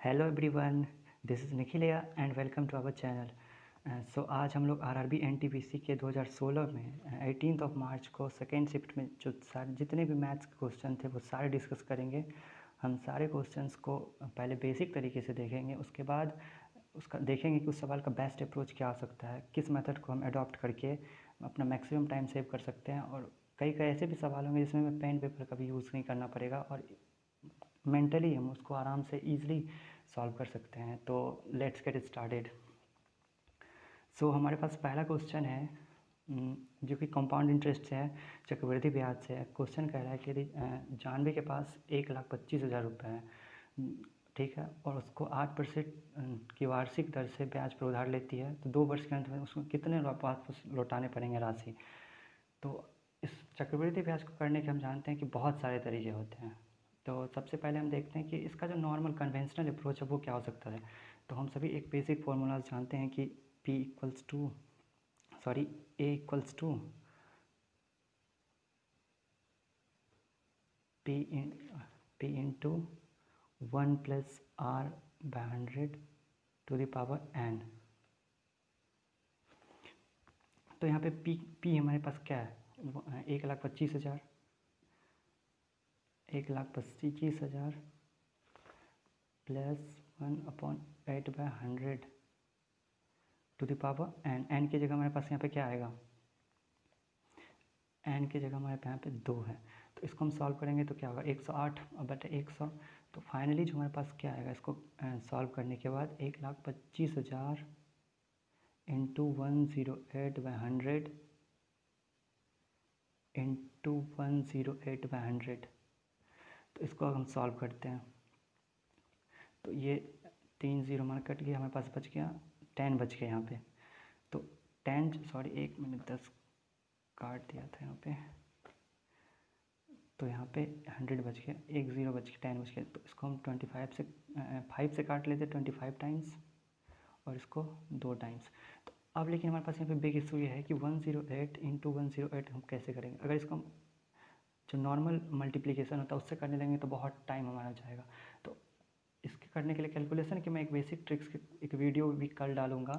Hello everyone, this is Nikhil and welcome to our channel. So आज हम लोग RRB NTPC के 2016 में 18 मार्च को सेकेंड शिफ्ट में जो सारे जितने भी मैथ्स के क्वेश्चन थे वो सारे डिस्कस करेंगे। हम सारे क्वेश्चंस को पहले बेसिक तरीके से देखेंगे, उसके बाद उसका देखेंगे कि उस सवाल का बेस्ट अप्रोच क्या हो सकता है, किस मेथड को हम अडॉप्ट करके अपना मैक्सिमम टाइम सेव कर सकते हैं। और कई कई ऐसे भी सवाल होंगे जिसमें हमें पेन पेपर का भी यूज़ नहीं करना पड़ेगा और मेंटली हम उसको आराम से ईजिली सॉल्व कर सकते हैं। तो लेट्स गेट स्टार्टेड। सो हमारे पास पहला क्वेश्चन है जो कि कंपाउंड इंटरेस्ट से है, चक्रवृद्धि ब्याज से है। क्वेश्चन कह रहा है कि यदि जानवी के पास 1,25,000 रुपये हैं, ठीक है, और उसको 8% की वार्षिक दर से ब्याज पर उधार लेती है, तो 2 वर्ष के अंत में उसको कितने वापस लौटाने पड़ेंगे राशि। तो इस चक्रवृद्धि ब्याज को करने के हम जानते हैं कि बहुत सारे तरीके होते हैं। तो सबसे पहले हम देखते हैं कि इसका जो नॉर्मल कन्वेंशनल अप्रोच है वो क्या हो सकता है। तो हम सभी एक बेसिक फार्मूलाज जानते हैं कि A equals to P into 1 + R/100 to the power n। तो यहाँ पे P हमारे पास क्या है, 1,25,000 plus 1/8/100 to the power n की जगह हमारे पास यहाँ पे क्या आएगा, n की जगह हमारे यहाँ पे 2 है। तो इसको हम सॉल्व करेंगे तो क्या होगा, 108/100। तो फाइनली जो हमारे पास क्या आएगा, इसको सॉल्व करने के बाद 1,25,000 इंटू 108/100 इंटू 108/100। तो इसको हम सॉल्व करते हैं तो ये 3 0 हमारा कट गया, हमारे पास बच गया 10 बच गया यहाँ पे। तो 10 सॉरी 1 मैंने 10 काट दिया था यहाँ पे, तो यहाँ पे 100 बच गया, 1 0 बच गया, 10 बच गया। तो इसको हम 5 से काट लेते 25 टाइम्स और इसको 2 टाइम्स। तो अब लेकिन हमारे पास यहाँ पे बिग इशू ये है कि 108 इंटू 108 हम कैसे करेंगे। अगर इसको हम जो नॉर्मल मल्टीप्लिकेशन होता है उससे करने लगेंगे तो बहुत टाइम हमारा जाएगा। तो इसके करने के लिए कैलकुलेशन की मैं एक बेसिक ट्रिक्स की एक वीडियो भी कल डालूंगा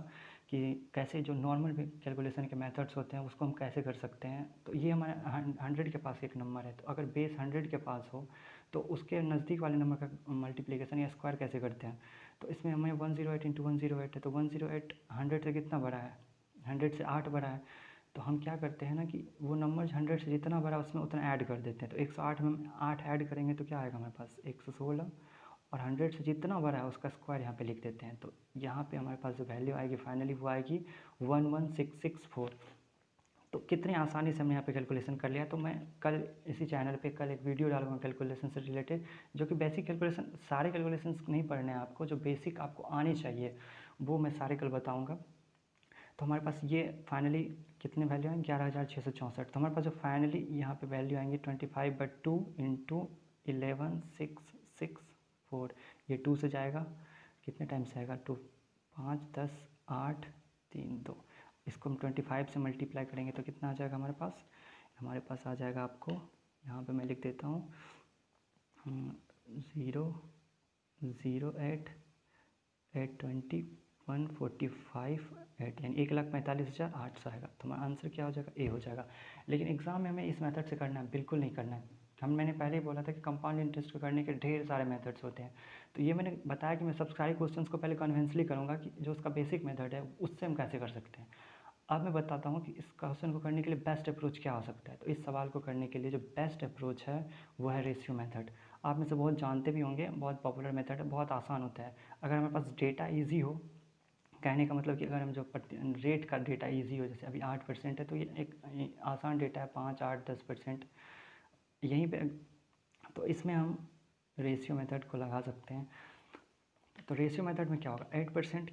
कि कैसे जो नॉर्मल कैलकुलेशन के मेथड्स होते हैं उसको हम कैसे कर सकते हैं। तो ये हमारे 100 के पास एक नंबर है, तो अगर बेस 100 के पास हो तो उसके नज़दीक वाले नंबर का मल्टीप्लिकेशन या स्क्वायर कैसे करते हैं। तो इसमें हमें 108 इंटू 108 है, तो 108 100 से कितना बड़ा है, 100 से 8 बड़ा है। तो हम क्या करते हैं ना कि वो नंबर 100 से जितना बड़ा उसमें उतना ऐड कर देते हैं। तो 108 में 8 ऐड करेंगे तो क्या आएगा हमारे पास 116, और 100 से जितना बड़ा है उसका स्क्वायर यहाँ पे लिख देते हैं। तो यहाँ पे हमारे पास जो वैल्यू आएगी फाइनली वो आएगी 11664। तो कितनी आसानी से हमने यहाँ पे कैलकुलेशन कर लिया। तो मैं कल इसी चैनल पे कल एक वीडियो डालूंगा कैलकुलेशन से रिलेटेड, जो कि बेसिक कैलकुलेशन, सारे कैलकुलेशन नहीं पढ़ने हैं आपको, जो बेसिक आपको आनी चाहिए वो मैं सारे कल बताऊँगा। तो हमारे पास ये फाइनली कितने वैल्यू आएंगे, 11,664। तो हमारे पास जो फाइनली यहाँ पे वैल्यू आएंगी 25/2 इंटू 11,664। ये 2 से जाएगा, कितने टाइम से आएगा 2, 5 10 8 3 2। इसको हम 25 से मल्टीप्लाई करेंगे तो कितना आ जाएगा हमारे पास आ जाएगा आपको, यहाँ पे मैं लिख देता हूँ 0,0,8,820 145 8, यानी 1,45,800 आएगा। तो हमारा आंसर क्या हो जाएगा, ए हो जाएगा। लेकिन एग्ज़ाम में हमें इस मेथड से करना है, बिल्कुल नहीं करना है। मैंने पहले ही बोला था कि कंपाउंड इंटरेस्ट को करने के ढेर सारे मेथड्स होते हैं। तो ये मैंने बताया कि मैं सब सारे क्वेश्चंस को पहले कन्वेंसली करूँगा कि जो उसका बेसिक मेथड है उससे हम कैसे कर सकते हैं। अब मैं बताता हूँ कि इस क्वेश्चन को करने के लिए बेस्ट अप्रोच क्या हो सकता है। तो इस सवाल को करने के लिए जो बेस्ट अप्रोच है वो है रेशियो मेथड। आप में से बहुत जानते भी होंगे, बहुत पॉपुलर मेथड है, बहुत आसान होता है। अगर हमारे पास डेटा ईजी हो, कहने का मतलब कि अगर हम जो रेट का डेटा इजी हो, जैसे अभी 8% है तो ये एक आसान डेटा है, 5 8 10% यहीं पे। तो इसमें हम रेशियो मेथड को लगा सकते हैं। तो रेशियो मेथड में क्या होगा, 8%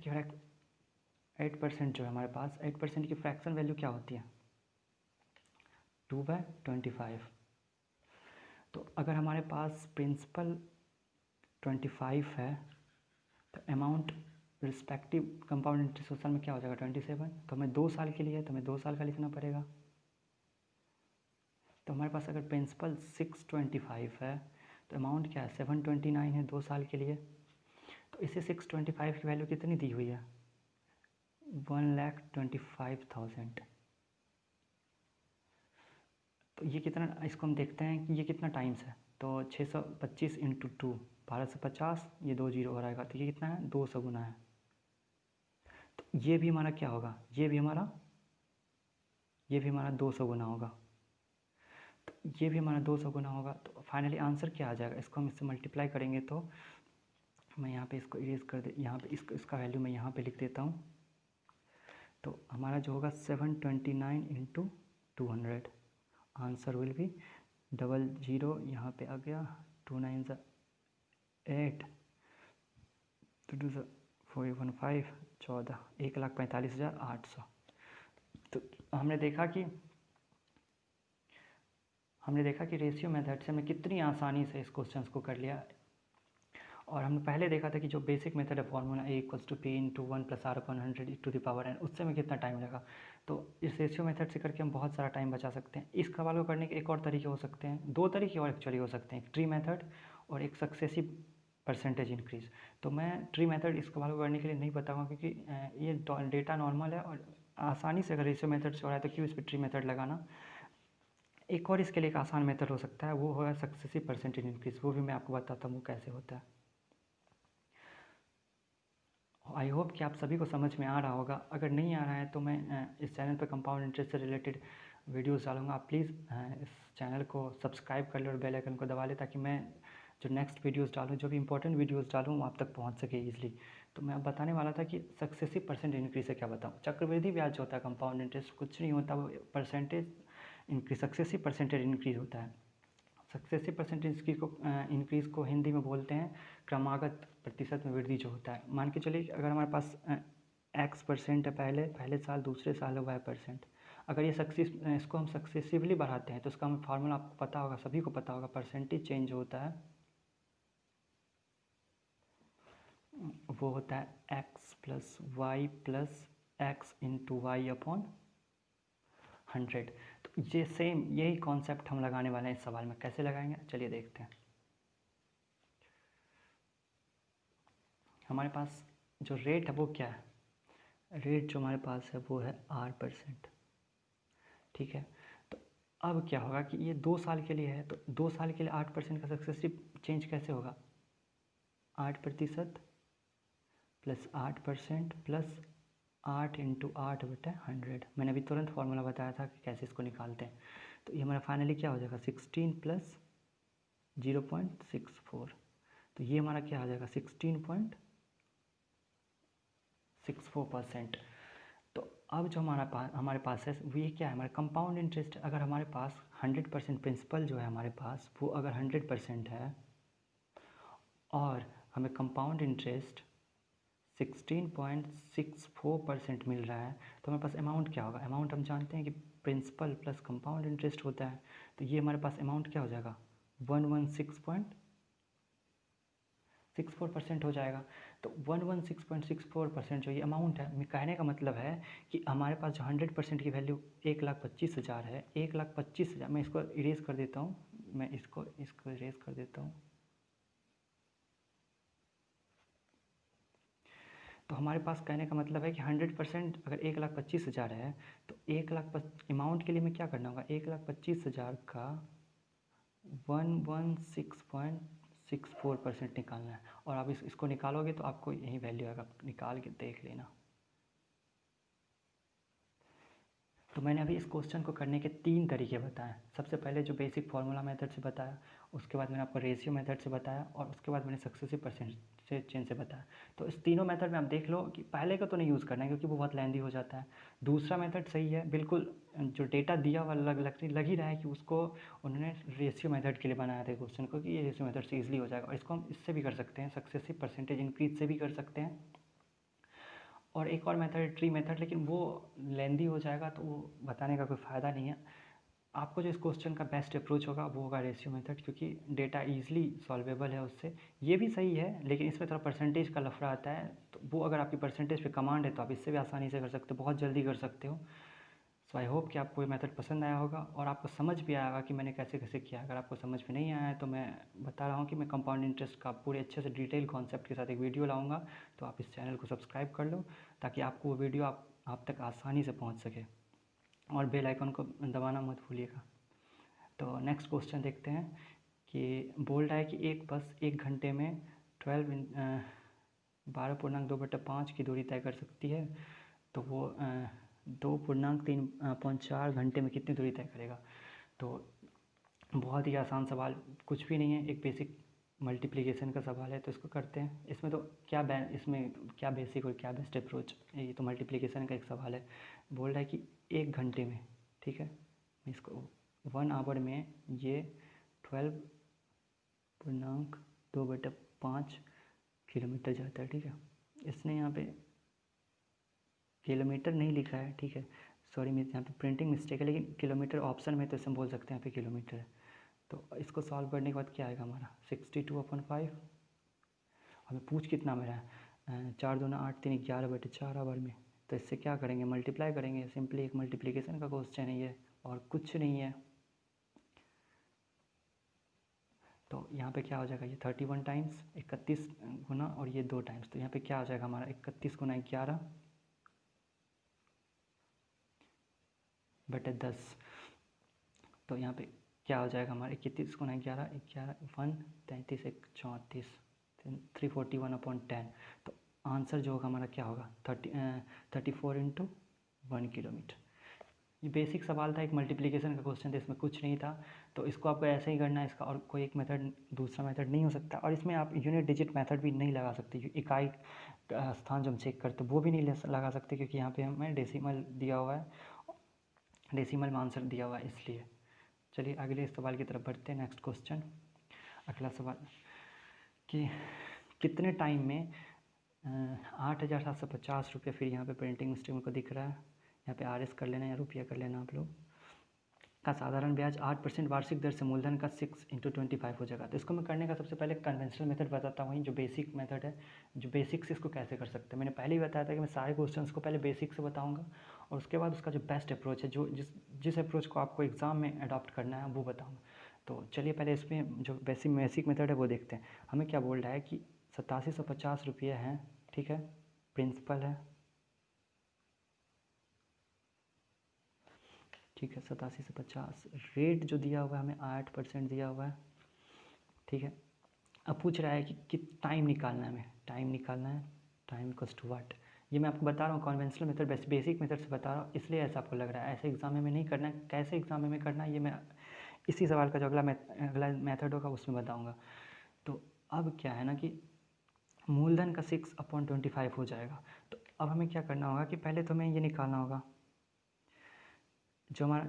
जो है हमारे पास 8% की फ्रैक्शन वैल्यू क्या होती है, 2/25। तो अगर हमारे पास प्रिंसिपल 25 है तो अमाउंट रिस्पेक्टिव कंपाउंड इंटरेस्ट में क्या हो जाएगा 27। तो हमें 2 साल के लिए है तो हमें 2 साल का लिखना पड़ेगा। तो हमारे पास अगर प्रिंसिपल 625 है तो अमाउंट क्या है 729 है 2 साल के लिए। तो तो इसे 625 की वैल्यू कितनी दी हुई है? 1,25,000। तो ये कितना, इसको हम देखते हैं कि ये कितना टाइम्स है। तो 625 इंटू 2, 1250, ये 2 जीरो हो रहेगा, तो ये कितना है? 200 गुना है। तो ये भी हमारा क्या होगा? ये भी हमारा 200 गुना होगा। तो ये भी हमारा 200 गुना होगा। तो फाइनली आंसर क्या आ जाएगा? इसको हम इससे मल्टीप्लाई करेंगे तो मैं यहाँ पे इसको इरेज कर दे, यहाँ पे इसका वैल्यू मैं यहाँ पे लिख देता हूँ। तो हमारा जो होगा 729 इंटू 200, आंसर विल बी 00, यहाँ पे आ गया 2 9 8, 2 2 415, 14, 1,45,800। तो हमने देखा कि रेशियो मेथड से हमें कितनी आसानी से इस क्वेश्चन को कर लिया। और हमने पहले देखा था कि जो बेसिक मेथड है फॉर्मूला A=P×1+R/100e⁴n, उससे हमें कितना टाइम लगा। तो इस रेशियो मेथड से करके हम बहुत सारा टाइम बचा सकते हैं। इस सवाल को करने के एक और तरीके हो सकते हैं, 2 तरीके और एक्चुअली हो सकते हैं, एक ट्री मेथड और एक सक्सेसिव परसेंटेज इंक्रीज। तो मैं ट्री मेथड इस सवाल को करने के लिए नहीं बताऊँगा, क्योंकि ये डेटा नॉर्मल है और आसानी से अगर रेशियो मेथड से हो रहा है तो क्यों इस पर ट्री मेथड लगाना। एक और इसके लिए एक आसान मेथड हो सकता है, वो होगा सक्सेसिव परसेंटेज इंक्रीज। वो भी मैं आपको बताता हूँ वो कैसे होता है। आई होप कि आप सभी को समझ में आ रहा होगा। अगर नहीं आ रहा है तो मैं इस चैनल पर कंपाउंड इंटरेस्ट से रिलेटेड वीडियोस डालूंगा। आप प्लीज़ इस चैनल को सब्सक्राइब कर लें और बेल आइकन को दबा लें, ताकि मैं जो नेक्स्ट वीडियोस डालूँ, जो भी इंपॉर्टेंट वीडियोस डालूँ, वो आप तक पहुंच सके ईजिली। तो मैं अब बताने वाला था कि सक्सेसिव परसेंट इंक्रीज से क्या बताऊँ। चक्रवृद्धि ब्याज होता है, कंपाउंड इंटरेस्ट कुछ नहीं होता, वो percentage increase, successive percentage increase होता है। सक्सेसिव परसेंटेज इंक्रीज़ को हिंदी में बोलते हैं क्रमागत प्रतिशत में वृद्धि जो होता है। मान के चलिए अगर हमारे पास x% है पहले साल, दूसरे साल है y%। अगर ये इसको हम सक्सेसिवली बढ़ाते हैं तो उसका हमें फार्मूला आपको पता होगा, सभी को पता होगा। परसेंटेज चेंज होता है वो होता है x+y+x/y/100। तो ये सेम यही कॉन्सेप्ट हम लगाने वाले हैं इस सवाल में। कैसे लगाएंगे चलिए देखते हैं। हमारे पास जो रेट है वो क्या है? रेट जो हमारे पास है वो है R%। ठीक है, तो अब क्या होगा कि ये 2 साल के लिए है, तो 2 साल के लिए 8% का सक्सेसिव चेंज कैसे होगा? 8% प्लस 8% प्लस 8 इंटू 8/100। मैंने अभी तुरंत फार्मूला बताया था कि कैसे इसको निकालते हैं। तो ये हमारा फाइनली क्या हो जाएगा? 16 प्लस 0.64। तो ये हमारा क्या आ जाएगा? 16.64%। तो अब जो हमारे पास है वो ये क्या है? हमारा कंपाउंड इंटरेस्ट। अगर हमारे पास 100% प्रिंसिपल जो है हमारे पास, वो अगर 100% है और हमें कंपाउंड इंटरेस्ट 16.64% मिल रहा है, तो हमारे पास अमाउंट क्या होगा? अमाउंट हम जानते हैं कि प्रिंसिपल प्लस कंपाउंड इंटरेस्ट होता है। तो ये हमारे पास अमाउंट क्या हो जाएगा? 116.64% हो जाएगा। तो 116.64% जो ये अमाउंट है, कहने का मतलब है कि हमारे पास जो 100% की वैल्यू 1,25,000 है, 1,25,000, मैं इसको इरेज कर देता हूँ, इरेज कर देता हूँ। तो हमारे पास कहने का मतलब है कि 100% अगर 1,25,000 है तो 1,00,000 अमाउंट के लिए मैं क्या करना होगा? 1,25,000 का 116.64% निकालना है। और आप इसको निकालोगे तो आपको यही वैल्यू आएगा, निकाल के देख लेना। तो मैंने अभी इस क्वेश्चन को करने के 3 तरीके बताए। सबसे पहले जो बेसिक फार्मूला मेथड से बताया, उसके बाद मैंने आपको रेशियो मेथड से बताया, और उसके बाद मैंने सक्सेसिव परसेंटेज चेंज से बताया। तो इस तीनों मेथड में आप देख लो कि पहले का तो नहीं यूज़ करना है क्योंकि वो बहुत लेंदी हो जाता है। दूसरा मेथड सही है बिल्कुल, जो डेटा दिया हुआ लग ही रहा है कि उसको उन्होंने रेशियो मेथड के लिए बनाया था क्वेश्चन को, कि ये रेशियो मेथड से ईजिली हो जाएगा। और इसको हम इससे भी कर सकते हैं, सक्सेसिव परसेंटेज इंक्रीज से भी कर सकते हैं। और एक और मेथड है ट्री मेथड, लेकिन वो लेंदी हो जाएगा तो वो बताने का कोई फ़ायदा नहीं है। आपको जो इस क्वेश्चन का बेस्ट अप्रोच होगा वो होगा रेशियो मेथड, क्योंकि डेटा ईजिली सॉल्वेबल है उससे। ये भी सही है लेकिन इसमें थोड़ा परसेंटेज का लफड़ा आता है, तो वो अगर आपकी परसेंटेज पे कमांड है तो आप इससे भी आसानी से कर सकते हो, बहुत जल्दी कर सकते हो। सो आई होप कि आपको ये मेथड पसंद आया होगा और आपको समझ भी आया होगा कि मैंने कैसे कैसे किया। अगर आपको समझ में नहीं आया है तो मैं बता रहा हूँ कि मैं कंपाउंड इंटरेस्ट का पूरे अच्छे से डिटेल कॉन्सेप्ट के साथ एक वीडियो लाऊंगा, तो आप इस चैनल को सब्सक्राइब कर लो ताकि आपको वो वीडियो आप तक आसानी से पहुँच सके, और बेल आइकन को दबाना मत भूलिएगा। तो नेक्स्ट क्वेश्चन देखते हैं कि बोल रहा है कि एक बस 1 घंटे में 12.2/5 की दूरी तय कर सकती है, तो वो 2.3.4 घंटे में कितनी दूरी तय करेगा। तो बहुत ही आसान सवाल, कुछ भी नहीं है, एक बेसिक मल्टीप्लिकेशन का सवाल है, तो इसको करते हैं। इसमें तो इसमें क्या बेसिक और क्या बेस्ट अप्रोच, ये तो मल्टीप्लिकेशन का एक सवाल है। बोल रहा है कि 1 घंटे में, ठीक है, इसको 1 आवर में ये 12.2/5 किलोमीटर जाता है, ठीक है। इसने यहाँ पे किलोमीटर नहीं लिखा है, ठीक है, सॉरी मेरे यहाँ पे प्रिंटिंग मिस्टेक है, लेकिन किलोमीटर ऑप्शन में तो इसे हम बोल सकते हैं यहाँ पे किलोमीटर है। तो इसको सॉल्व करने के बाद क्या आएगा हमारा 62/5। हमें पूछ कितना मेरा है 4 दूना 8 3 11/4 आवर में, तो इससे क्या करेंगे, मल्टीप्लाई करेंगे। सिंपली एक मल्टीप्लिकेशन का क्वेश्चन है ये, और कुछ नहीं है। तो यहाँ पे क्या हो जाएगा, ये 31 टाइम्स 31 गुना और ये 2 टाइम्स, तो यहाँ पे क्या हो जाएगा हमारा 31 गुना 11/10। तो यहाँ पे क्या हो जाएगा हमारा 31 गुना 11 1 33 1 34 341/10। तो आंसर जो होगा हमारा क्या होगा 34 × 1 किलोमीटर। ये बेसिक सवाल था, एक मल्टीप्लिकेशन का क्वेश्चन था, इसमें कुछ नहीं था। तो इसको आपको ऐसे ही करना है, इसका और कोई एक मेथड दूसरा मेथड नहीं हो सकता। और इसमें आप यूनिट डिजिट मेथड भी नहीं लगा सकते, इकाई स्थान जो हम चेक करते वो भी नहीं लगा सकते, क्योंकि यहाँ पे हमें डेसिमल दिया हुआ है, डेसिमल में आंसर दिया हुआ है इसलिए। चलिए अगले सवाल की तरफ बढ़ते हैं। नेक्स्ट क्वेश्चन, अगला सवाल कि कितने टाइम में 8,750 फिर यहाँ पे प्रिंटिंग मिस्टेक मेरे को दिख रहा है, यहाँ पे RS कर लेना या रुपया कर लेना आप लोग, का साधारण ब्याज 8% वार्षिक दर से मूलधन का 6 × 25 हो जाएगा। तो इसको मैं करने का सबसे पहले कन्वेंशनल मेथड बताता हूँ, जो बेसिक मेथड है, जो बेसिक से इसको कैसे कर सकते हैं। मैंने पहले ही बताया था कि मैं सारे क्वेश्चंस को पहले बेसिक से बताऊँगा और उसके बाद उसका जो बेस्ट अप्रोच है, जो जिस अप्रोच को आपको एग्ज़ाम में अडॉप्ट करना है वो बताऊँगा। तो चलिए पहले इसमें जो बेसिक मेथड है वो देखते हैं। हमें क्या बोल रहा है कि 8750 रुपये हैं, ठीक है, प्रिंसिपल है, ठीक है, 8750। रेट जो दिया हुआ है हमें 8% दिया हुआ है, ठीक है। अब पूछ रहा है कि टाइम निकालना है, हमें टाइम निकालना है, टाइम इक्वल्स टू व्हाट। ये मैं आपको बता रहा हूँ कन्वेंशनल मेथड, बेसिक मेथड से बता रहा हूँ, इसलिए ऐसा आपको लग रहा है। ऐसे एग्जाम में नहीं करना है, कैसे एग्जाम में करना है ये मैं इसी सवाल का जो अगला मेथड होगा उसमें बताऊँगा। तो अब क्या है ना कि मूलधन का 6/25 हो जाएगा। तो अब हमें क्या करना होगा कि पहले तो हमें ये निकालना होगा, जो हमारा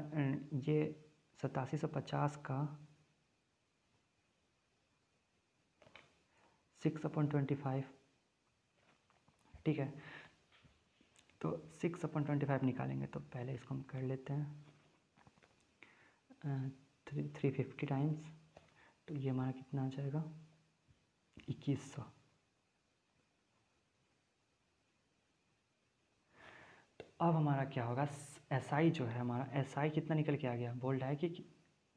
ये 8750 का 6/25, ठीक है। तो 6/25 निकालेंगे, तो पहले इसको हम कर लेते हैं 350 टाइम्स, तो ये हमारा कितना आ जाएगा 2100। तो अब हमारा क्या होगा, SI जो है हमारा, SI कितना निकल के आ गया, बोल रहा है कि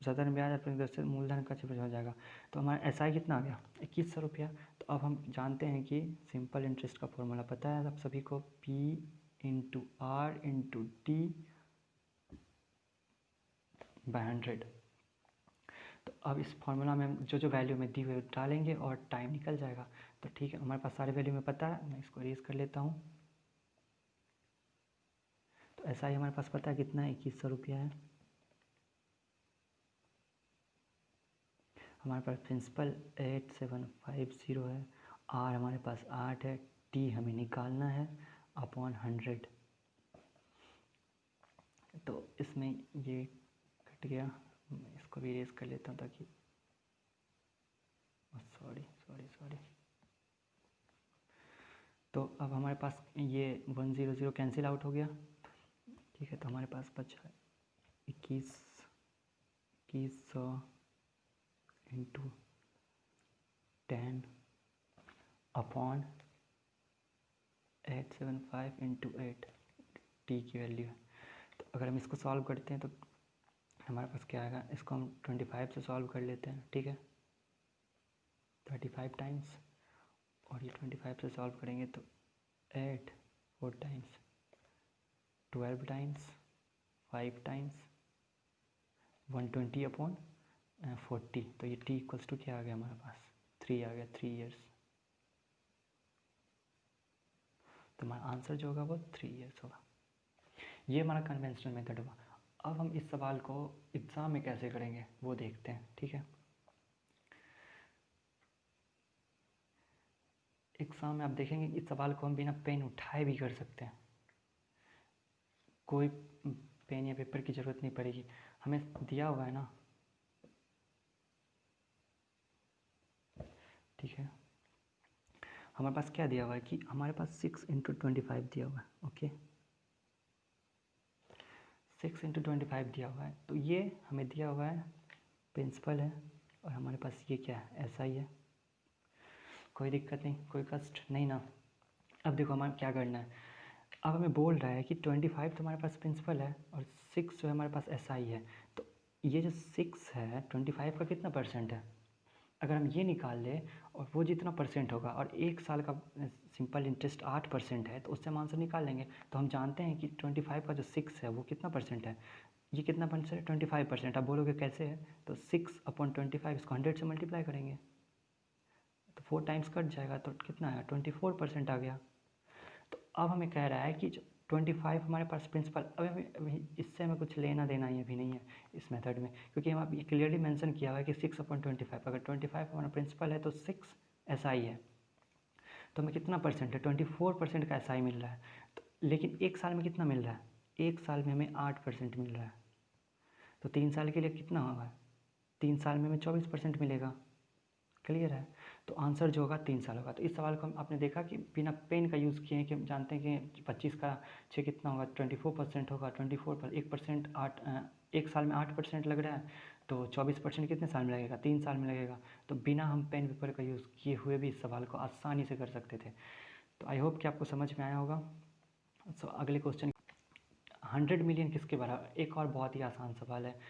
साधारण ब्याज अपने दर से मूलधन का 6% हो जाएगा। तो हमारा SI कितना आ गया 2100 रुपया। तो अब हम जानते हैं कि सिंपल इंटरेस्ट का फॉर्मूला पता है आप सभी को, P × R × T/100। तो अब इस फार्मूला में हम जो वैल्यू में दी हुई डालेंगे और टाइम निकल जाएगा। तो ठीक है, हमारे पास सारे वैल्यू में पता है, मैं इसको रेज कर लेता हूँ। तो ऐसा ही हमारे पास पता है कितना है 2100 रुपया है। हमारे पास प्रिंसिपल 8750 है, R हमारे पास 8 है, T हमें निकालना है अपॉन 100। तो इसमें ये कट गया, मैं इसको भी रेज कर लेता हूँ ताकि सॉरी। तो अब हमारे पास ये 100 कैंसिल आउट हो गया, ठीक है। तो हमारे पास बचा 2100 × 10 अपॉन 875 × 8 T की वैल्यू है। तो अगर हम इसको सॉल्व करते हैं तो हमारे पास क्या आएगा, इसको हम 25 से सॉल्व कर लेते हैं, ठीक है, 35 टाइम्स, और ये 25 से सॉल्व करेंगे तो 8 4 टाइम्स 12 टाइम्स 5 टाइम्स 120/40, तो ये t इक्वल्स टू क्या आ गया हमारे पास, 3 आ गया, 3 ईयर्स। तो हमारा आंसर जो होगा वो 3 ईयर्स होगा। ये हमारा कन्वेंशनल मेथड हुआ। अब हम इस सवाल को एग्ज़ाम में कैसे करेंगे वो देखते हैं, ठीक है। एग्ज़ाम में आप देखेंगे इस सवाल को हम बिना पेन उठाए भी कर सकते हैं, कोई पेन या पेपर की ज़रूरत नहीं पड़ेगी। हमें दिया हुआ है ना, ठीक है, हमारे पास क्या दिया हुआ है कि हमारे पास 6 × 25 दिया हुआ है, ओके, 6 × 25 दिया हुआ है। तो ये हमें दिया हुआ है, प्रिंसिपल है, और हमारे पास ये क्या है, ऐसा ही है, कोई दिक्कत नहीं, कोई कष्ट नहीं ना। अब देखो हमारा क्या करना है, अब हमें बोल रहा है कि 25 तो हमारे पास प्रिंसिपल है और 6 जो है हमारे पास SI है। तो ये जो 6 है 25 का कितना परसेंट है, अगर हम ये निकाल लें और वो जितना परसेंट होगा, और 1 साल का सिंपल इंटरेस्ट 8% है, तो उससे हम आंसर निकाल लेंगे। तो हम जानते हैं कि 25 का जो 6 है वो कितना परसेंट है, ये कितना परसेंट है, 25%। आप बोलोगे कैसे है, तो 6/25 इसको 100 से मल्टीप्लाई करेंगे तो 4 टाइम्स कट जाएगा, तो कितना आया, 24% आ गया। तो अब हमें कह रहा है कि 25 हमारे पास प्रिंसिपल, अभी इससे हमें कुछ लेना देना ही अभी नहीं है इस मेथड में, क्योंकि हम अब ये क्लियरली मेंशन किया हुआ है कि 6/25, अगर 25 हमारा प्रिंसिपल है तो 6 SI है, तो हमें कितना परसेंट है, 24% का SI मिल रहा है। तो लेकिन 1 साल में कितना मिल रहा है, 1 साल में हमें 8% मिल रहा है, तो 3 साल के लिए कितना होगा, 3 साल में हमें 24% मिलेगा। क्लियर है, तो आंसर जो होगा 3 साल होगा। तो इस सवाल को हम आपने देखा कि बिना पेन का यूज़ किए हैं, कि हम जानते हैं कि 25 का 6 कितना होगा, 24% होगा, 24 पर 1% 8, 1 साल में 8% लग रहा है, तो 24% कितने साल में लगेगा, 3 साल में लगेगा। तो बिना हम पेन पेपर का यूज़ किए हुए भी इस सवाल को आसानी से कर सकते थे। तो आई होप कि आपको समझ में आया होगा। सो अगले क्वेश्चन, 100 मिलियन किसके बराबर, एक और बहुत ही आसान सवाल है,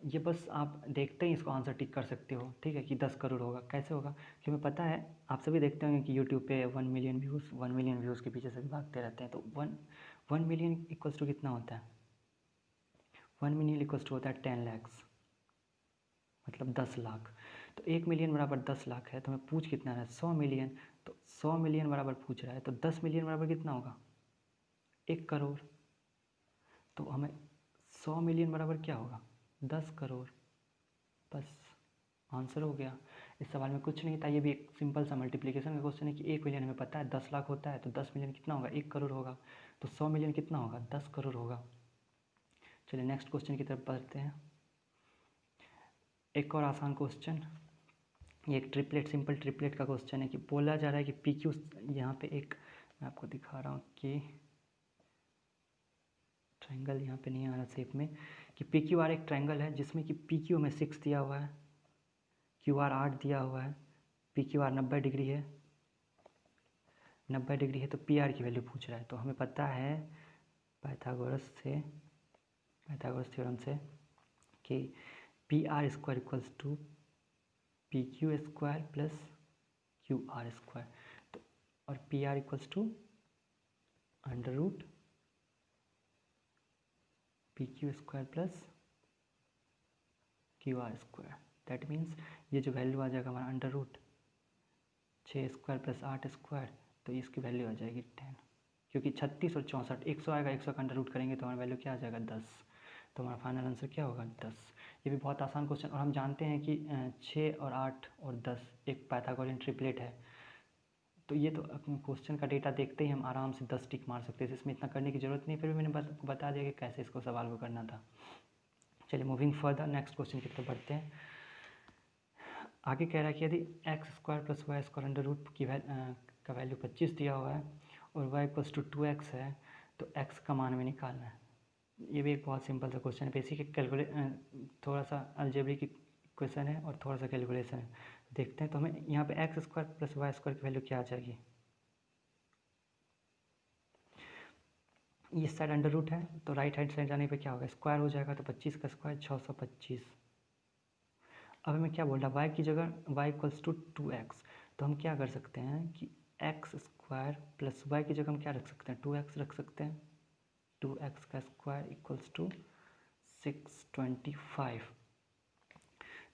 ये बस आप देखते ही इसको आंसर टिक कर सकते हो, ठीक है, कि 10 करोड़ होगा। कैसे होगा, कि हमें पता है, आप सभी देखते होंगे कि यूट्यूब पे 1 मिलियन व्यूज़ के पीछे सभी भागते रहते हैं। तो 1 मिलियन इक्वल्स टू कितना होता है, 1 मिलियन इक्वल्स टू होता है 10 lakhs, मतलब 10 लाख। तो 1 मिलियन बराबर 10 लाख है, तो हमें पूछ कितना रहा है, 100 मिलियन। तो 100 मिलियन बराबर पूछ रहा है, तो 10 मिलियन बराबर कितना होगा, 1 करोड़। तो हमें 100 मिलियन बराबर क्या होगा, 10 करोड़। बस आंसर हो गया। इस सवाल में कुछ नहीं था, ये भी एक सिंपल सा मल्टीप्लिकेशन का क्वेश्चन है कि 1 मिलियन हमें पता है 10 लाख होता है, तो 10 मिलियन कितना होगा, 1 करोड़ होगा। तो 100 मिलियन कितना होगा, 10 करोड़ होगा। चलिए नेक्स्ट क्वेश्चन की तरफ बढ़ते हैं। एक और आसान क्वेश्चन, ये एक ट्रिपलेट, सिंपल ट्रिपलेट का क्वेश्चन है, कि बोला जा रहा है कि PQ, यहाँ पे एक मैं आपको दिखा रहा हूँ कि ट्रायंगल यहाँ पे नहीं आ रहा शेप में, कि PQR एक ट्रायंगल है जिसमें कि PQ में 6 दिया हुआ है, QR 8 दिया हुआ है, PQR 90 डिग्री है, 90 डिग्री है, तो PR की वैल्यू पूछ रहा है। तो हमें पता है पाइथागोरस थ्योरम से कि PR square equals to PQ square plus QR square. तो और PR equals to under root PQ square plus QR square. That means ये जो वैल्यू आ जाएगा हमारा under root 6 square plus 8 square, तो इसकी वैल्यू आ जाएगी 10, क्योंकि 36 और 64 100 आएगा, 100 का अंडर रूट करेंगे तो हमारा वैल्यू क्या आ जाएगा, 10। तो हमारा फाइनल आंसर क्या होगा, 10। ये भी बहुत आसान क्वेश्चन, और हम जानते हैं कि 6 और 8 और 10 एक पाइथागोरियन ट्रिपलेट है। तो ये तो अपने क्वेश्चन का डेटा देखते ही हम आराम से 10 टिक मार सकते थे, इसमें इतना करने की ज़रूरत नहीं, फिर भी मैंने बता दिया कि कैसे इसको सवाल को करना था। चलिए मूविंग फर्दर, नेक्स्ट क्वेश्चन की तरफ बढ़ते हैं। आगे कह रहा है कि यदि x square plus y square under root का वैल्यू 25 दिया हुआ है और वाई इक्वल्स टू 2x है, तो x का मान हमें निकालना है। ये भी एक बहुत सिंपल सा क्वेश्चन है, बेसिक थोड़ा सा अलजेब्रिक क्वेश्चन है और थोड़ा सा कैलकुलेशन है। देखते हैं, तो हमें यहाँ पे x square plus y square की वैल्यू क्या आ जाएगी। ये साइड अंडर रूट है तो राइट हैंड साइड जाने पे क्या होगा, स्क्वायर हो जाएगा, तो 25 का स्क्वायर 625। अब हमें क्या बोल रहा है, वाई की जगह वाई इक्वल्स टू 2x, तो हम क्या कर सकते हैं कि एक्स स्क्वायर प्लस वाई की जगह हम क्या रख सकते हैं, 2x रख सकते हैं। 2x का स्क्वायर इक्वल्स टू 625।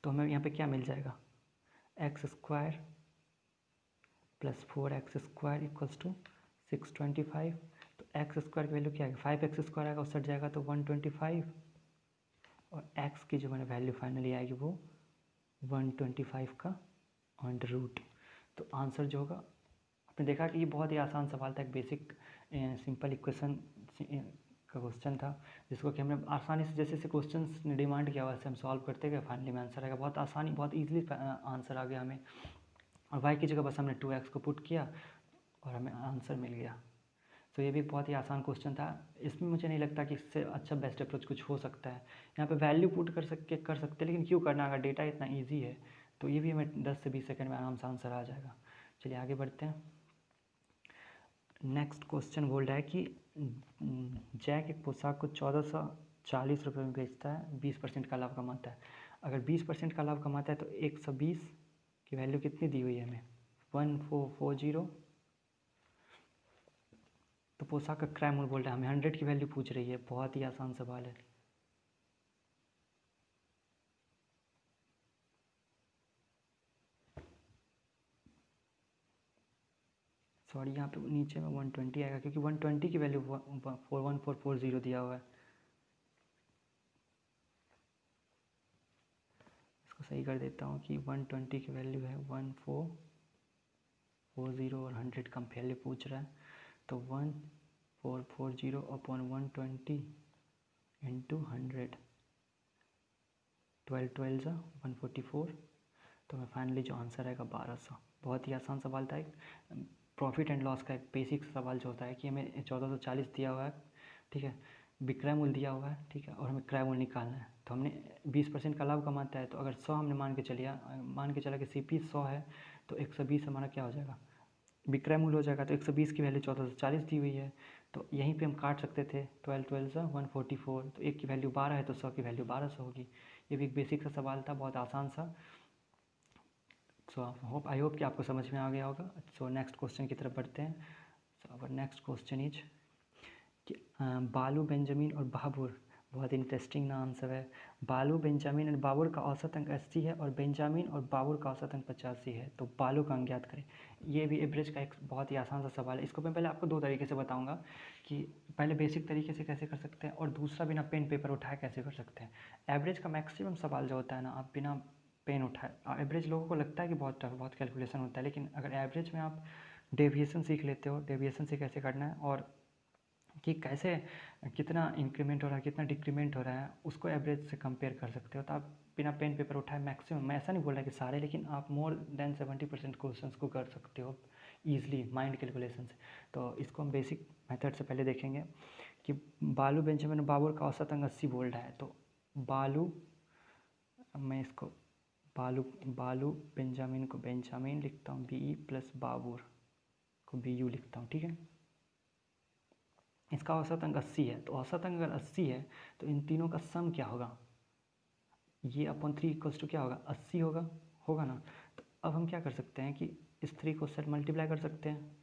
तो हमें यहाँ पे क्या मिल जाएगा, x square plus 4x square equals to 625। तो एक्स स्क्वायर की वैल्यू क्या आएगी, 5x स्क्वायर आएगा, उस हट जाएगा तो 125, और x की जो मैंने वैल्यू फाइनली आएगी वो 125 का अंडर रूट। तो आंसर जो होगा, आपने देखा कि ये बहुत ही आसान सवाल था, एक बेसिक सिंपल इक्वेशन का क्वेश्चन था, जिसको कि हमने आसानी से जैसे जैसे क्वेश्चन ने डिमांड किया वैसे हम सॉल्व करते गए, फाइनली में आंसर आएगा, बहुत आसानी, बहुत ईजिली आंसर आ गया हमें। और y की जगह बस हमने 2x को पुट किया और हमें आंसर मिल गया। तो ये भी बहुत ही आसान क्वेश्चन था, इसमें मुझे नहीं लगता कि इससे अच्छा बेस्ट अप्रोच कुछ हो सकता है। यहाँ पे वैल्यू पुट कर सकते लेकिन क्यों करना, अगर डेटा इतना ईजी है तो ये भी हमें 10 से 20 सेकंड में आराम से आंसर आ जाएगा। चलिए आगे बढ़ते हैं। नेक्स्ट क्वेश्चन बोल रहा है कि जैक एक पोशाक को 1440 रुपये में बेचता है, 20% का लाभ कमाता है। अगर 20% का लाभ कमाता है तो 120 की वैल्यू कितनी दी हुई है हमें, 1440। तो पोशाक का क्रय मूल्य बोल रहा है, हमें 100 की वैल्यू पूछ रही है, बहुत ही आसान सवाल है। सॉरी यहाँ पे नीचे में 120 आएगा क्योंकि 120 की वैल्यू 41440 दिया हुआ है। इसको सही कर देता हूँ कि 120 की वैल्यू है 1440 और 100 का वैल्यू पूछ रहा है, तो 1440 अपॉन 120 इंटू 100, 12 ज़ा 144। तो मैं फाइनली जो आंसर आएगा 1200। बहुत ही आसान सवाल था, एक प्रॉफिट एंड लॉस का एक बेसिक सवाल जो होता है कि हमें 1440 दिया हुआ है, ठीक है, विक्रय मूल्य दिया हुआ है, ठीक है, और हमें क्रय मूल्य निकालना है। तो हमने 20% का लाभ कमाता है, तो अगर 100 हमने मान के चला कि CP 100 है, तो 120 हमारा क्या हो जाएगा, विक्रय मूल्य हो जाएगा। तो 120 की वैल्यू 1440 दी हुई है, तो यहीं पे हम काट सकते थे, 12 ज़ा 144, तो एक की वैल्यू 12 है तो 100 की वैल्यू 1200 होगी। ये भी एक बेसिक सा सवाल था, बहुत आसान सा। सो आई होप कि आपको समझ में आ गया होगा। सो नेक्स्ट क्वेश्चन की तरफ बढ़ते हैं। सो अवर नेक्स्ट क्वेश्चन इज कि बालू, बेंजामिन और बाबर, बहुत इंटरेस्टिंग ना आंसर है। बालू, बेंजामिन और बाबर का औसत अंक 80 है और बेंजामिन और बाबर का औसत अंक 85 है, तो बालू का अंक ज्ञात करें। ये भी एवरेज का एक बहुत ही आसान सा सवाल है। इसको मैं पहले आपको दो तरीके से बताऊंगा कि पहले बेसिक तरीके से कैसे कर सकते हैं और दूसरा बिना पेन पेपर उठाए कैसे कर सकते हैं। एवरेज का मैक्सिमम सवाल जो होता है ना, आप बिना पेन उठाए, एवरेज लोगों को लगता है कि बहुत टफ, बहुत कैलकुलेशन होता है, लेकिन अगर एवरेज में आप डेविएशन सीख लेते हो, डेविएशन से कैसे करना है और कि कैसे कितना इंक्रीमेंट हो रहा है, कितना डिक्रीमेंट हो रहा है, उसको एवरेज से कंपेयर कर सकते हो, तो आप बिना पेन पेपर उठाए मैक्सिमम, मैं ऐसा नहीं बोल रहा कि सारे, लेकिन आप मोर देन 70% क्वेश्चन को कर सकते हो ईजिली माइंड कैलकुलेशन से। तो इसको हम बेसिक मेथड से पहले देखेंगे कि बालू, बेंजामिन और बाबर का औसत अंक 80 बोल रहा है। तो बालू, मैं इसको बालू बेंजामिन को बेंजामिन लिखता हूँ BE प्लस बाबर को BU लिखता हूँ, ठीक है। इसका औसत अंक 80 है, तो औसत अंक अगर 80 है तो इन तीनों का सम क्या होगा, ये अपॉन 3 इक्वल्स टू क्या होगा, 80 होगा ना। तो अब हम क्या कर सकते हैं कि इस 3 को सेट मल्टीप्लाई कर सकते हैं।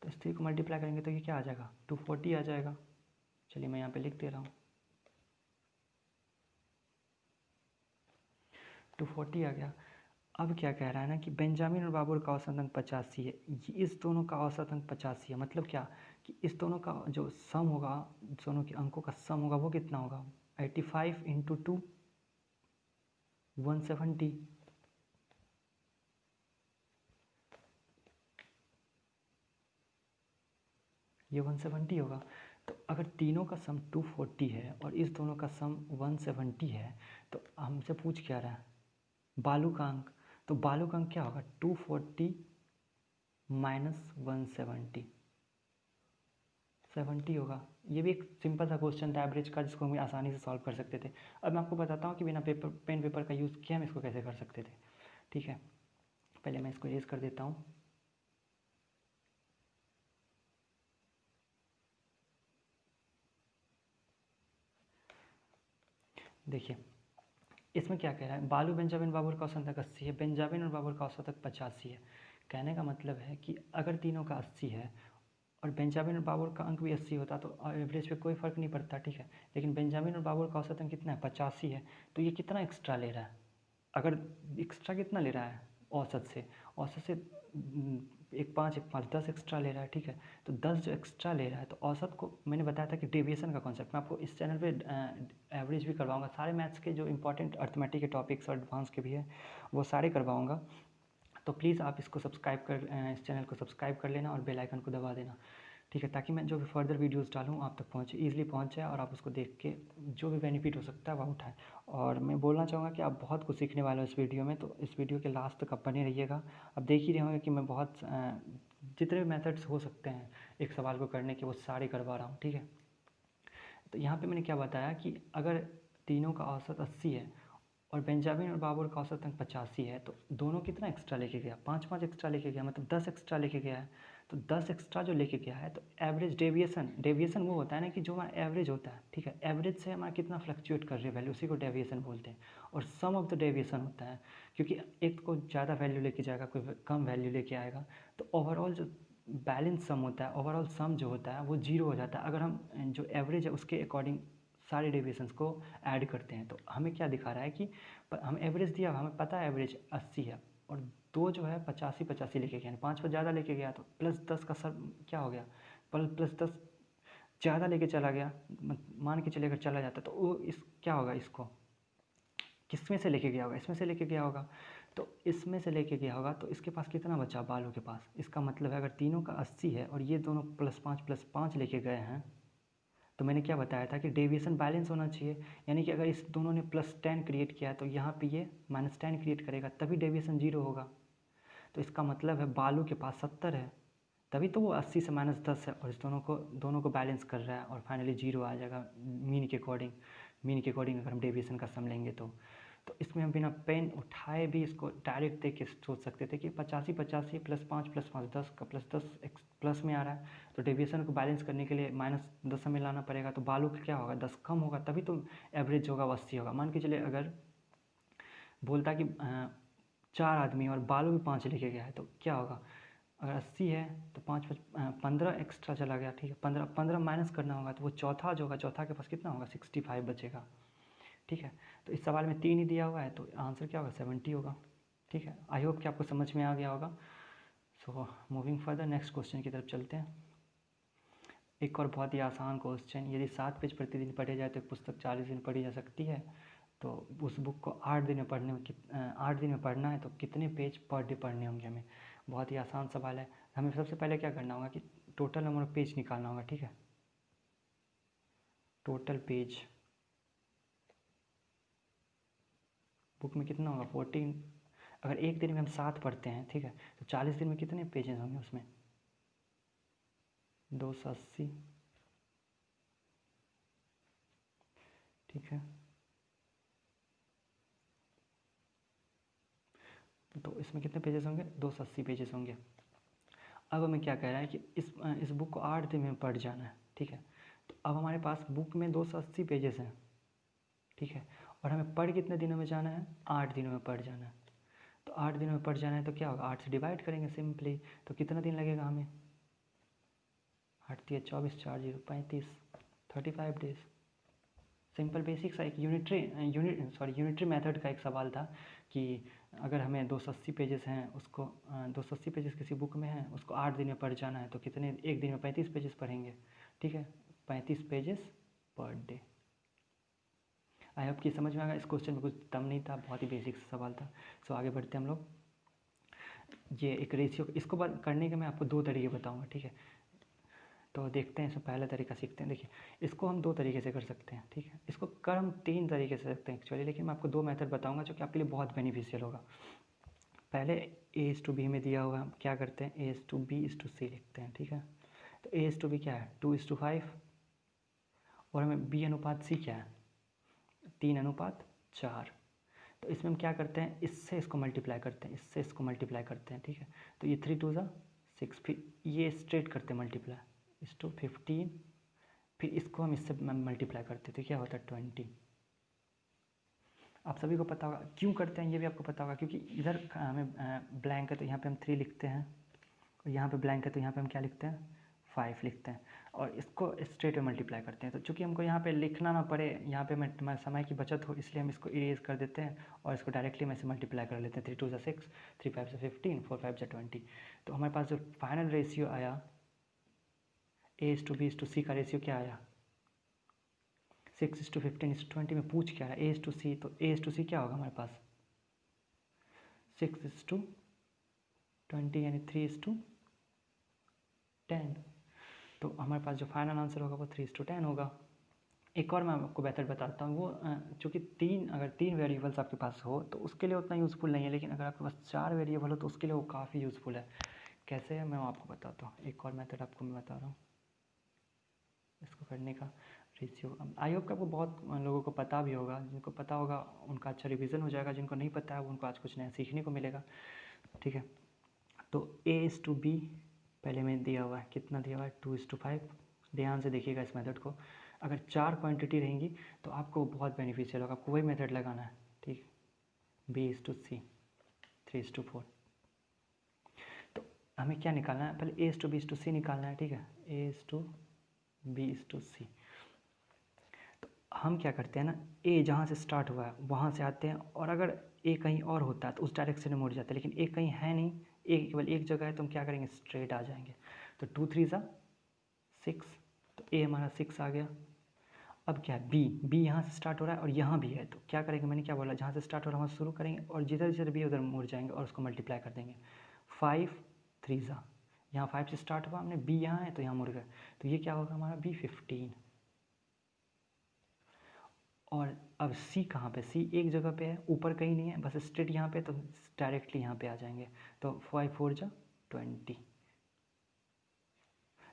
तो इस 3 को मल्टीप्लाई करेंगे तो ये क्या आ जाएगा, 240 आ जाएगा। चलिए मैं यहाँ पे लिख दे रहा हूँ, 240 आ गया। अब क्या कह रहा है ना कि बेंजामिन और बाबर का औसत अंक 85 है, इस दोनों का औसत अंक 85 है, मतलब क्या कि इस दोनों का जो सम होगा, दोनों के अंकों का सम होगा वो कितना होगा, 85 इंटू 2 170। ये 170 होगा। तो अगर तीनों का सम 240 है और इस दोनों का सम 170 है, तो हमसे पूछ क्या रहा है, बालू का अंक। तो बालू का अंक क्या होगा, 240 माइनस 170, 70 होगा। ये भी एक सिंपल सा क्वेश्चन था एवरेज का, जिसको हम आसानी से सॉल्व कर सकते थे। अब मैं आपको बताता हूँ कि बिना पेन पेपर का यूज़ किए हम इसको कैसे कर सकते थे, ठीक है। पहले मैं इसको इरेज कर देता हूँ। देखिए इसमें क्या कह रहा है, बालू बेंजामिन बाबर का औसत अंक 80 है, बेंजामिन और बाबर का औसत अंक 85 है। कहने का मतलब है कि अगर तीनों का 80 है और बेंजामिन और बाबर का अंक भी 80 होता तो एवरेज पे कोई फ़र्क नहीं पड़ता, ठीक है। लेकिन बेंजामिन और बाबर का औसत अंक कितना है, 85 है। तो ये कितना एक्स्ट्रा ले रहा है, अगर एक्स्ट्रा कितना ले रहा है औसत से एक 5 10 एक्स्ट्रा ले रहा है, ठीक है। तो 10 जो एक्स्ट्रा ले रहा है तो औसत को मैंने बताया था कि डेविएशन का कॉन्सेप्ट मैं आपको इस चैनल पे एवरेज भी करवाऊंगा, सारे मैथ्स के जो इंपॉर्टेंट अर्थमेटिक के टॉपिक्स और एडवांस के भी है वो सारे करवाऊंगा। तो प्लीज़ आप इसको सब्सक्राइब कर इस चैनल को सब्सक्राइब कर लेना और बेल आइकन को दबा देना, ठीक है, ताकि मैं जो भी फर्दर वीडियोस डालूँ आप तक पहुँचे, ईज़िली पहुँच जाए और आप उसको देख के जो भी बेनिफिट हो सकता है वह उठाएँ। और मैं बोलना चाहूँगा कि आप बहुत कुछ सीखने वाले हो इस वीडियो में, तो इस वीडियो के लास्ट तक आप बने रहिएगा। अब देख ही रहे होंगे कि मैं बहुत जितने भी मेथड्स हो सकते हैं एक सवाल को करने के वो सारे करवा रहा हूँ, ठीक है। तो यहाँ पे मैंने क्या बताया कि अगर तीनों का औसत 80 है और बेंजामिन और बाबर का औसत अंक 85 है तो दोनों कितना एक्स्ट्रा लेके गया, 5 एक्स्ट्रा लेके गया, मतलब 10 एक्स्ट्रा लेके गया है। तो 10 एक्स्ट्रा जो लेके गया है तो एवरेज डेविएशन वो होता है ना कि जो हमारा एवरेज होता है, ठीक है, एवरेज से हमारा कितना फ्लक्चुएट कर रही है वैल्यू, उसी को डेविएशन बोलते हैं। और सम ऑफ द डेविएशन होता है, क्योंकि एक को ज़्यादा वैल्यू लेके जाएगा, कोई कम वैल्यू लेके आएगा, तो ओवरऑल जो बैलेंस सम होता है, ओवरऑल सम जो होता है वो जीरो हो जाता है अगर हम जो एवरेज है उसके अकॉर्डिंग सारे डेविएशंस को ऐड करते हैं। तो हमें क्या दिखा रहा है कि हम एवरेज दिया, हमें पता है एवरेज 80 है और दो जो है 85 लेके गया, 5 पर ज़्यादा लेके गया तो प्लस 10 का सर क्या हो गया, प्लस 10 ज़्यादा लेके चला गया, मान के चले अगर चला जाता तो वो इस क्या होगा, इसको किस में से लेके गया होगा, इसमें से लेके गया होगा। तो इसमें से लेके गया होगा तो इसके पास कितना बचा बालू के पास, इसका मतलब है अगर तीनों का 80 है और ये दोनों प्लस 5 लेके गए हैं तो मैंने क्या बताया था कि डेविएशन बैलेंस होना चाहिए, यानी कि अगर इस दोनों ने +10 क्रिएट किया है तो यहाँ पे ये -10 क्रिएट करेगा तभी डेविएशन 0 होगा। तो इसका मतलब है बालू के पास 70 है तभी तो वो 80 से -10 है और इस दोनों को बैलेंस कर रहा है और फाइनली 0 आ जाएगा मीन के अकॉर्डिंग अगर हम डेविएशन का सम लेंगे तो इसमें हम बिना पेन उठाए भी इसको डायरेक्ट देख के सोच सकते थे कि 85 +5 +5 10 का +10 प्लस में आ रहा है तो डेविएशन को बैलेंस करने के लिए -10 हमें लाना पड़ेगा। तो बालू का क्या होगा, 10 कम होगा तभी तो एवरेज होगा वो 80 होगा। मान के चलिए अगर बोलता कि 4 आदमी और बालू भी 5 लेके गया है तो क्या होगा, अगर 80 है तो 15 एक्स्ट्रा चला गया, ठीक है, 15 माइनस करना होगा तो वो चौथा जो होगा, चौथा के पास कितना होगा, 65 बचेगा, ठीक है। तो इस सवाल में 3 ही दिया हुआ है तो आंसर क्या होगा, 70 होगा, ठीक है। आई होप कि आपको समझ में आ गया होगा। So moving further next question की तरफ चलते हैं। एक और बहुत ही आसान क्वेश्चन, यदि 7 पेज प्रतिदिन पढ़े जाए तो एक पुस्तक 40 दिन पढ़ी जा सकती है, तो उस बुक को 8 दिन में 8 दिन में पढ़ना है तो कितने पेज पर डे पढ़ने होंगे हमें। बहुत ही आसान सवाल है। हमें सबसे पहले क्या करना होगा कि टोटल नंबर ऑफ पेज निकालना होगा, ठीक है। टोटल पेज बुक में कितना होगा, 14। अगर एक दिन में हम 7 पढ़ते हैं, ठीक है, तो 40 दिन में कितने पेजेस होंगे उसमें, 280, ठीक है। तो इसमें कितने पेजेस होंगे, 280 पेजेस होंगे। अब हमें क्या कह रहा है कि इस बुक को 8 दिन में पढ़ जाना है, ठीक है। तो अब हमारे पास बुक में 280 पेजेस हैं, ठीक है, और हमें पढ़ कितने दिनों में जाना है, 8 दिनों में पढ़ जाना है। तो 8 दिनों में पढ़ जाना है तो क्या होगा, 8 से डिवाइड करेंगे सिंपली, तो कितना दिन लगेगा हमें, 8 × 24 4 0 35 35 डेज। सिंपल बेसिक सा एक यूनिटरी मेथड का एक सवाल था कि अगर हमें 280 पेजेस हैं, उसको 280 पेजेस किसी बुक में हैं, उसको 8 दिन में पढ़ जाना है तो कितने, एक दिन में 35 पेजेस पढ़ेंगे, ठीक है, 35 pages per day. I hope कि समझ में आ गया। इस क्वेश्चन में कुछ दम नहीं था, बहुत ही बेसिक सवाल था। सो आगे बढ़ते हैं हम लोग। ये एक रेशियो, इसको करने के मैं आपको 2 तरीके बताऊँगा, ठीक है। तो देखते हैं, इसमें पहला तरीका सीखते हैं। देखिए इसको हम 2 तरीके से कर सकते हैं, ठीक है। इसको कर हम 3 तरीके से सकते हैं एक्चुअली, लेकिन मैं आपको 2 मेथड बताऊंगा जो कि आपके लिए बहुत बेनिफिशियल होगा। पहले A/B में दिया हुआ, हम क्या करते हैं, A/B/C लिखते हैं, ठीक है। तो A/B क्या है, 2:5, और हमें B/C क्या है, 3:4। तो इसमें हम क्या करते हैं, इससे इसको मल्टीप्लाई करते हैं, इससे इसको मल्टीप्लाई करते हैं, ठीक है। तो ये 3 2 6, फिर ये स्ट्रेट करते हैं मल्टीप्लाई, इस टू 15, फिर इसको हम इससे मल्टीप्लाई करते हैं तो क्या होता है 20। आप सभी को पता होगा क्यों करते हैं, ये भी आपको पता होगा, क्योंकि इधर हमें ब्लैंक है तो यहाँ पे हम 3 लिखते हैं, और यहाँ पे ब्लैंक है तो यहाँ पे हम क्या लिखते हैं, 5 लिखते हैं, और इसको स्ट्रेट में मल्टीप्लाई करते हैं। तो चूँकि हमको यहाँ पे लिखना ना पड़े, यहाँ पे हमारे समय की बचत हो, इसलिए हम इसको इरेज कर देते हैं और इसको डायरेक्टली हम ऐसे मल्टीप्लाई कर लेते हैं। 3 2 6, 3 5 15, 4 5 20। तो हमारे पास जो फाइनल रेशियो आया A/B/C का रेशियो क्या आया, 6:15:20 में पूछ क्या रहा है A/C, तो A/C क्या होगा हमारे पास 6:20 यानी 3:10। तो हमारे पास जो फाइनल आंसर होगा वो 3:10 होगा। एक और मैं आपको मेथड बताता हूँ, वो चूँकि अगर तीन वेरिएबल्स आपके पास हो तो उसके लिए उतना यूज़फुल नहीं है, लेकिन अगर आपके पास 4 वेरिएबल हो तो उसके लिए वो काफ़ी यूज़फुल है। कैसे है मैं आपको बताता हूँ, एक और मेथड आपको मैं बता रहा हूँ इसको करने का। रेशियो आई होप कि आपको बहुत लोगों को पता भी होगा, जिनको पता होगा उनका अच्छा रिवीजन हो जाएगा, जिनको नहीं पता है उनको आज कुछ नया सीखने को मिलेगा। ठीक है, तो A/B पहले में दिया हुआ है, कितना दिया हुआ है 2:5। ध्यान से देखिएगा इस मेथड को। अगर 4 क्वांटिटी रहेंगी तो आपको बहुत बेनिफिशियल होगा, आपको वही मेथड लगाना है। ठीक, B/C 3:4। तो हमें क्या निकालना है, पहले A/B/C निकालना है। ठीक है, A/B/C। तो हम क्या करते हैं ना, A जहाँ से स्टार्ट हुआ है वहाँ से आते हैं, और अगर A कहीं और होता है तो उस डायरेक्शन में मुड़ जाते हैं, लेकिन A कहीं है नहीं, A केवल एक जगह है, तो हम क्या करेंगे, स्ट्रेट आ जाएंगे। तो 2 3 6, तो A हमारा 6 आ गया। अब क्या है, B यहाँ से स्टार्ट हो रहा है और यहाँ भी है, तो क्या करेंगे, मैंने क्या बोला, जहाँ से स्टार्ट हो रहा है वहाँ शुरू करेंगे और जिधर जिधर B उधर मुड़ जाएंगे और उसको मल्टीप्लाई कर देंगे। 5 3 यहाँ 5 से स्टार्ट हुआ, हमने B यहाँ है तो यहाँ मुड़ गए, तो ये क्या होगा हमारा B15। और अब C कहाँ पे, C एक जगह पे है, ऊपर कहीं नहीं है, बस स्ट्रेट यहाँ पे, तो डायरेक्टली यहाँ पे आ जाएंगे। तो 5 4 20।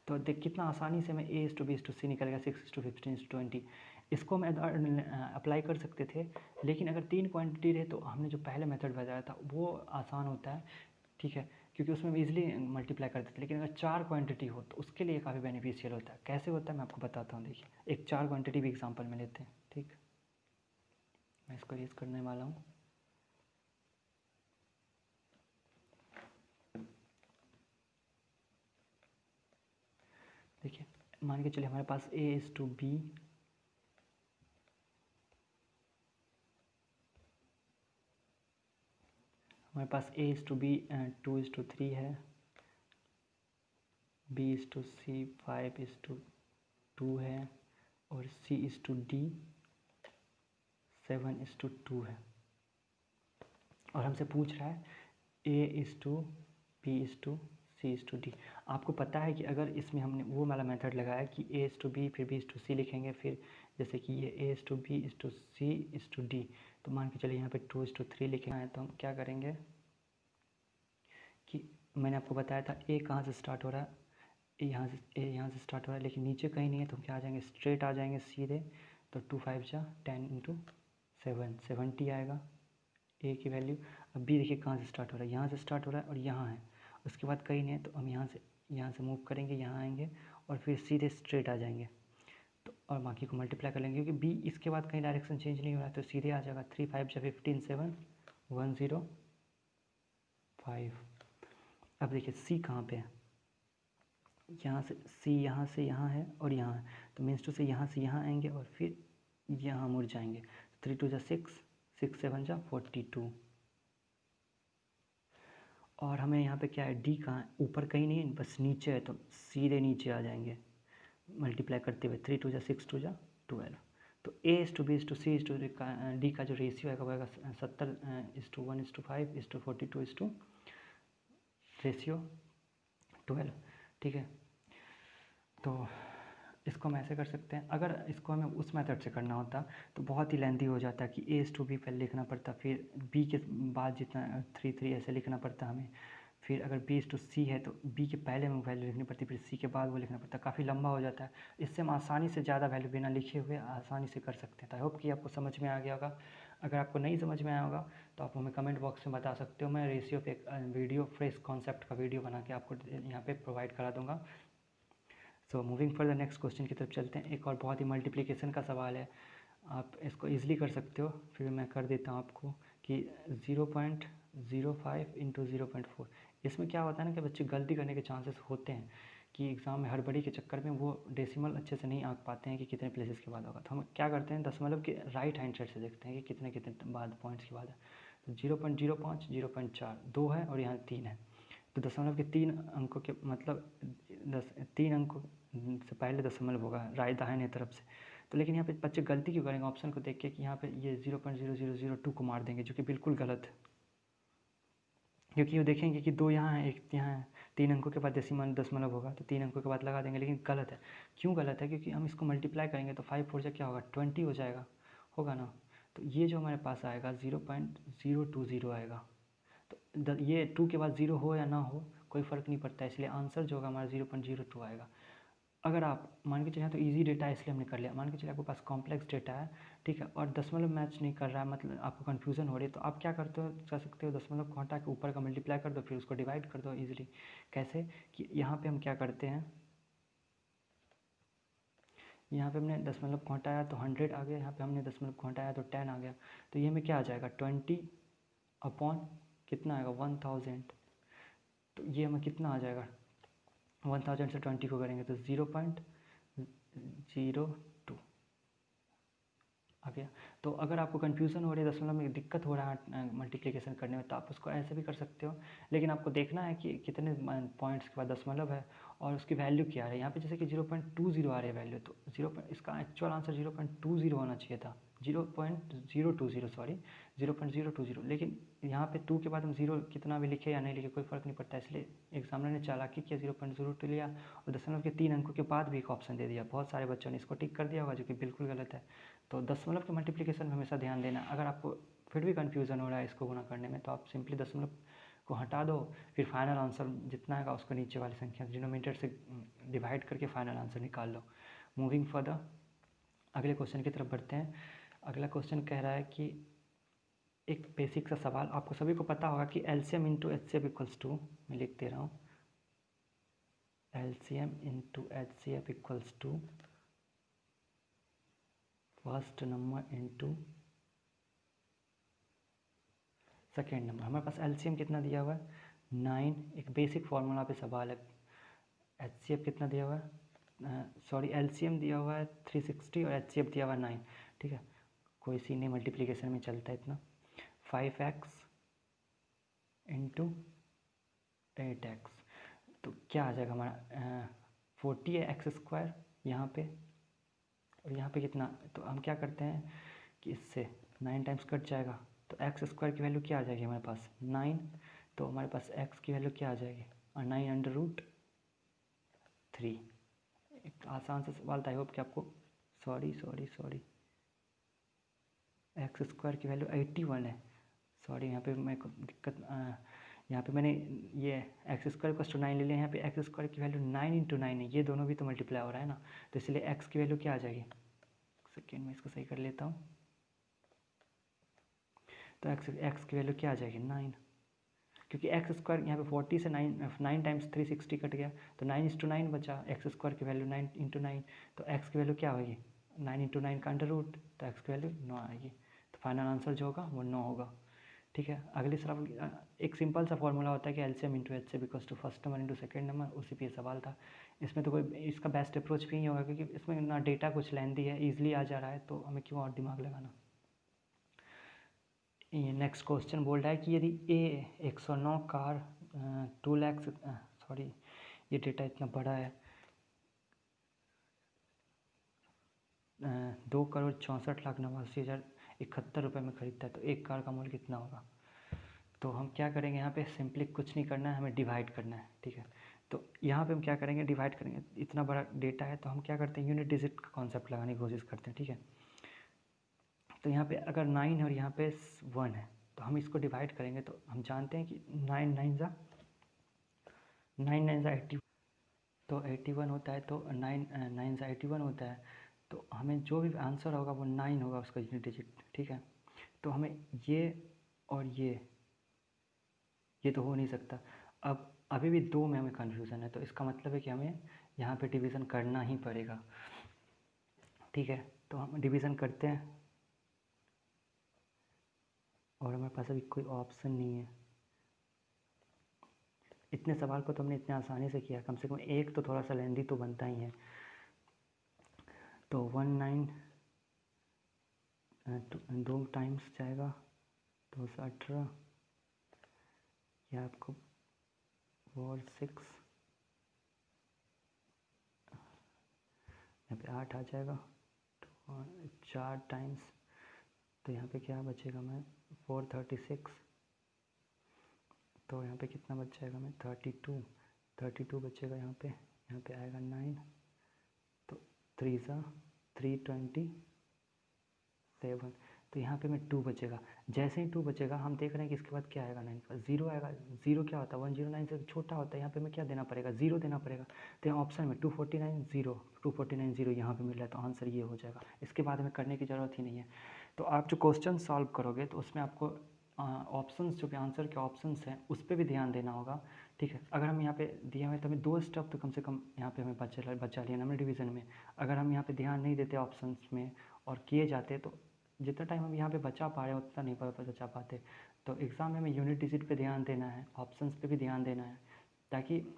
तो देख कितना आसानी से मैं A/B/C निकलेगा 6:15:20। इसको मैं अप्लाई कर सकते थे, लेकिन अगर 3 क्वांटिटी रहे तो हमने जो पहले मेथड बताया था वो आसान होता है। ठीक है, क्योंकि उसमें हम ईजिली मल्टीप्लाई कर देते हैं, लेकिन अगर 4 क्वांटिटी हो तो उसके लिए काफ़ी बेनिफिशियल होता है। कैसे होता है मैं आपको बताता हूँ। देखिए, एक 4 क्वांटिटी भी एग्जाम्पल में लेते हैं। ठीक, मैं इसको यूज़ करने वाला हूँ। देखिए, मान के चलिए हमारे पास A/B हमारे पास A/B 2:3 है, B/C 5:2 है, और C/D 7:2 है। और हमसे पूछ रहा है A/B/C/D। आपको पता है कि अगर इसमें हमने वो वाला मेथड लगाया कि A/B फिर B/C लिखेंगे, फिर जैसे कि ये A/B/C/D, तो मान के चलिए यहाँ पे 2:3 लिखना है, तो हम क्या करेंगे कि मैंने आपको बताया था A कहाँ से स्टार्ट हो रहा है, A यहाँ से स्टार्ट हो रहा है, लेकिन नीचे कहीं नहीं है, तो हम क्या आ जाएंगे, स्ट्रेट आ जाएंगे सीधे। तो 2 5 10 × 7 70 आएगा A की वैल्यू। अब B देखिए कहाँ से स्टार्ट हो रहा है, यहाँ से स्टार्ट हो रहा है और यहाँ है, उसके बाद कहीं नहीं है, तो हम यहाँ से मूव करेंगे, यहाँ आएंगे और फिर सीधे स्ट्रेट आ जाएंगे। तो और बाकी को मल्टीप्लाई कर लेंगे, क्योंकि B इसके बाद कहीं डायरेक्शन चेंज नहीं हो रहा है, तो सीधे आ जाएगा। 3 5 15 7 105। अब देखिए C कहाँ पे है, यहाँ से C यहाँ से यहाँ है और यहाँ है, तो मीन्स टू से यहाँ आएंगे और फिर यहाँ मुड़ जाएंगे। 3 2 6 6 7 42। और हमें यहाँ पे क्या है, D कहाँ है, ऊपर कहीं नहीं है, बस नीचे है, तो सीधे नीचे आ जाएंगे मल्टीप्लाई करते हुए। 3 2 6 2 12। तो A/B/C/D का जो रेशियो है वो आएगा 70:1:5:42 रेशियो 12। ठीक है, तो इसको हम ऐसे कर सकते हैं। अगर इसको हमें उस मेथड से करना होता तो बहुत ही लेंथी हो जाता कि A/B पहले लिखना पड़ता, फिर B के बाद जितना 3 3 ऐसे लिखना पड़ता हमें, फिर अगर B/C है तो B के पहले में वैल्यू लिखनी पड़ती, फिर C के बाद वो लिखना पड़ता, काफ़ी लंबा हो जाता है। इससे हम आसानी से ज़्यादा वैल्यू बिना लिखे हुए आसानी से कर सकते हैं। तो आई होप कि आपको समझ में आ गया होगा। अगर आपको नहीं समझ में आया होगा तो आप हमें कमेंट बॉक्स में बता सकते हो, मैं रेशियो पे एक वीडियो फ्रेश कॉन्सेप्ट का वीडियो बना के आपको यहाँ पे प्रोवाइड करा दूँगा। So moving for the next question की तरफ चलते हैं। एक और बहुत ही मल्टीप्लिकेशन का सवाल है, आप इसको ईज़िली कर सकते हो, फिर मैं कर देता हूँ आपको कि 0.05 इंटू 0.4। इसमें क्या होता है ना कि बच्चे गलती करने के चांसेस होते हैं कि एग्ज़ाम में हड़बड़ी के चक्कर में वो डेसिमल अच्छे से नहीं आंक पाते हैं कि कितने प्लेसेस के बाद होगा। तो हम क्या करते हैं, दशमलव के राइट हैंड साइड से देखते हैं कि कितने कितने बाद पॉइंट्स के बाद है। तो 0.05, 0.4, 2 है और यहाँ 3 है। तो दशमलव के 3 अंकों के मतलब 3 अंकों से पहले दशमलव होगा राइट दाहिने तरफ से। तो लेकिन यहाँ पे बच्चे गलती क्यों करेंगे ऑप्शन को देख के कि यहाँ पे ये 0.0002 को मार देंगे, जो कि बिल्कुल गलत है। क्योंकि वो देखेंगे कि 2 यहाँ है, 1 यहाँ है, 3 अंकों के बाद दशमलव होगा तो 3 अंकों के बाद लगा देंगे, लेकिन गलत है। क्यों गलत है? क्योंकि हम इसको मल्टीप्लाई करेंगे तो 5 4 क्या होगा, 20 हो जाएगा, होगा ना। तो ये जो हमारे पास आएगा 0.020 आएगा। तो ये 2 के बाद 0 हो या ना हो कोई फ़र्क नहीं पड़ता, इसलिए आंसर जो होगा हमारा 0.02 आएगा। अगर आप मान के चलिए तो इजी डेटा है इसलिए हमने कर लिया। मान के चलिए आपके पास कॉम्प्लेक्स डेटा है, ठीक है, और दशमलव मैच नहीं कर रहा है, मतलब आपको कन्फ्यूज़न हो रही है, तो आप क्या करते हो, कर सकते हो दशमलव को हटा के ऊपर का मल्टीप्लाई कर दो, फिर उसको डिवाइड कर दो ईजिली। कैसे कि यहाँ पे हम क्या करते हैं, यहाँ पे हमने दशमलव को हटाया तो 100 आ गया, यहाँ पे हमने दशमलव को हटाया तो 10 आ गया। तो ये में क्या आ जाएगा 20 अपॉन कितना आएगा 1000। तो ये हमें कितना आ जाएगा 1000 से 20 को करेंगे तो 0.02 आ गया। तो अगर आपको कन्फ्यूज़न हो रही है, दशमलव में दिक्कत हो रहा है मल्टीप्लिकेशन करने में, तो आप उसको ऐसे भी कर सकते हो। लेकिन आपको देखना है कि कितने पॉइंट्स के बाद दशमलव है और उसकी वैल्यू क्या है। यहाँ पे जैसे कि 0.20 आ रही है वैल्यू, तो इसका एक्चुअल आंसर 0.20 होना चाहिए था, 0.020 सॉरी 0.020। लेकिन यहाँ पे 2 के बाद हम 0 कितना भी लिखे या नहीं लिखे कोई फ़र्क नहीं पड़ता, इसलिए एग्जामिनर ने चालाकी किया 0.02 लिया और दशमलव के 3 अंकों के बाद भी एक ऑप्शन दे दिया। बहुत सारे बच्चों ने इसको टिक कर दिया होगा, जो कि बिल्कुल गलत है। तो दशमलव के मल्टीप्लिकेशन में हमेशा ध्यान देना। अगर आपको फिर भी कन्फ्यूज़न हो रहा है इसको गुणा करने में, तो आप सिंपली दशमलव को हटा दो, फिर फाइनल आंसर जितना आएगा उसको नीचे वाली संख्या डिनोमिनेटर से डिवाइड करके फाइनल आंसर निकाल लो। मूविंग फर्दर अगले क्वेश्चन की तरफ बढ़ते हैं। अगला क्वेश्चन कह रहा है कि एक बेसिक सा सवाल, आपको सभी को पता होगा कि LCM into HCF equals to, मैं लिख दे रहा हूँ, LCM into HCF equals to first number into second number. हमारे पास एलसीएम कितना दिया हुआ है 9, एक बेसिक फार्मूला पे सवाल है। एचसीएफ कितना दिया हुआ है, सॉरी एलसीएम दिया हुआ है 360 और एचसीएफ दिया हुआ है 9, ठीक है, कोई सी नहीं, मल्टीप्लिकेशन में चलता है इतना। 5x इंटू 8x, तो क्या आ जाएगा हमारा 40 है एक्स स्क्वायर यहाँ पे, और यहाँ पे कितना, तो हम क्या करते हैं कि इससे 9 टाइम्स कट जाएगा, तो एक्स स्क्वायर की वैल्यू क्या आ जाएगी हमारे पास 9, तो हमारे पास एक्स की वैल्यू क्या आ जाएगी और 9√3। एक आसान सा सवाल था, आई होप कि आपको, सॉरी एक्स स्क्वायर की वैल्यू 81 है, सॉरी यहाँ पे मेरे को दिक्कत, यहाँ पे मैंने ये एक्स स्क्वायर प्लस 9 ले लिया, यहाँ पे एक्स स्क्वायर की वैल्यू 9 इंटू 9 है, ये दोनों भी तो मल्टीप्लाई हो रहा है ना, तो इसलिए एक्स की वैल्यू क्या आ जाएगी, सेकेंड में इसको सही कर लेता हूँ, तो एक्स की वैल्यू क्या आ जाएगी 9, क्योंकि एक्स स्क्वायर यहाँ पे 40 से 9 टाइम्स 360 कट गया, तो 9:9 बचा, एक्स स्क्वायर की वैल्यू 9 इंटू 9, तो एक्स की वैल्यू क्या होगी 9 इंटू 9 का अंडर रूट, तो एक्स की वैल्यू 9 आएगी, तो फाइनल आंसर जो होगा वो 9 होगा। ठीक है, अगले सवाल एक सिंपल सा फॉर्मूला होता है कि LCM into HCF equals to first number into second number, उसी पे सवाल था। इसमें तो कोई इसका बेस्ट अप्रोच भी नहीं होगा, क्योंकि इसमें ना डेटा कुछ लेंथी है, ईजिली आ जा रहा है, तो हमें क्यों और दिमाग लगाना। नेक्स्ट क्वेश्चन बोल रहा है कि यदि ए 109 कार 2 लाख, सॉरी ये डेटा इतना बड़ा है, 2,64,89,71 रुपये में ख़रीदता है, तो एक कार का मूल्य कितना होगा। तो हम क्या करेंगे, यहाँ पे सिंपली कुछ नहीं करना है, हमें डिवाइड करना है, ठीक है। तो यहाँ पे हम क्या करेंगे, डिवाइड करेंगे, इतना बड़ा डेटा है, तो हम क्या करते हैं यूनिट डिजिट का कॉन्सेप्ट लगाने की कोशिश करते हैं, ठीक है। तो यहाँ पे अगर 9 है और यहाँ पे 1 है, तो हम इसको डिवाइड करेंगे, तो हम जानते हैं कि 9 9 ज़ा 80, तो 81 होता है, तो 9 9 ज़ा 81 होता है, तो हमें जो भी आंसर होगा वो 9 होगा उसका यूनिट डिजिट, ठीक है। तो हमें ये और ये तो हो नहीं सकता। अब अभी भी 2 में हमें कन्फ्यूज़न है, तो इसका मतलब है कि हमें यहाँ पे डिवीज़न करना ही पड़ेगा, ठीक है। तो हम डिवीज़न करते हैं और हमारे पास अभी कोई ऑप्शन नहीं है। इतने सवाल को तो हमने इतने आसानी से किया, कम से कम एक तो थोड़ा सा लेंदी तो बनता ही है। तो 19 2 टाइम्स जाएगा 218, यह आपको 4 6 यहाँ पे 8 आ जाएगा। तो 4 टाइम्स, तो यहाँ पे क्या बचेगा मैं 436, तो यहाँ पे कितना बच जाएगा मैं 32 बचेगा यहाँ पे आएगा 9, तो 3 सा 327, तो यहाँ पे मैं 2 बचेगा। जैसे ही 2 बचेगा हम देख रहे हैं कि इसके बाद क्या आएगा 9 पर 0 आएगा। 0 क्या होता है 109 से छोटा होता है, यहाँ पे मैं क्या देना पड़ेगा 0 देना पड़ेगा। तो यहाँ ऑप्शन में 249 0 यहाँ पे मिल रहा है, तो आंसर ये हो जाएगा। इसके बाद हमें करने की ज़रूरत ही नहीं है। तो आप जो क्वेश्चन सॉल्व करोगे तो उसमें आपको ऑप्शंस जो भी आंसर के ऑप्शंस हैं उस पर भी ध्यान देना होगा, ठीक है। अगर हम यहाँ पे दिए हुए तो हमें 2 स्टेप तो कम से कम यहाँ पे हमें बचा लिया ना हमें डिवीज़न में। अगर हम यहाँ पे ध्यान नहीं देते ऑप्शंस में और किए जाते तो जितना टाइम हम यहाँ पे बचा पा रहे हैं उतना नहीं बचा पाते। तो एग्ज़ाम में हमें यूनिट डिजिट पे ध्यान देना है, ऑप्शंस पे भी ध्यान देना है, ताकि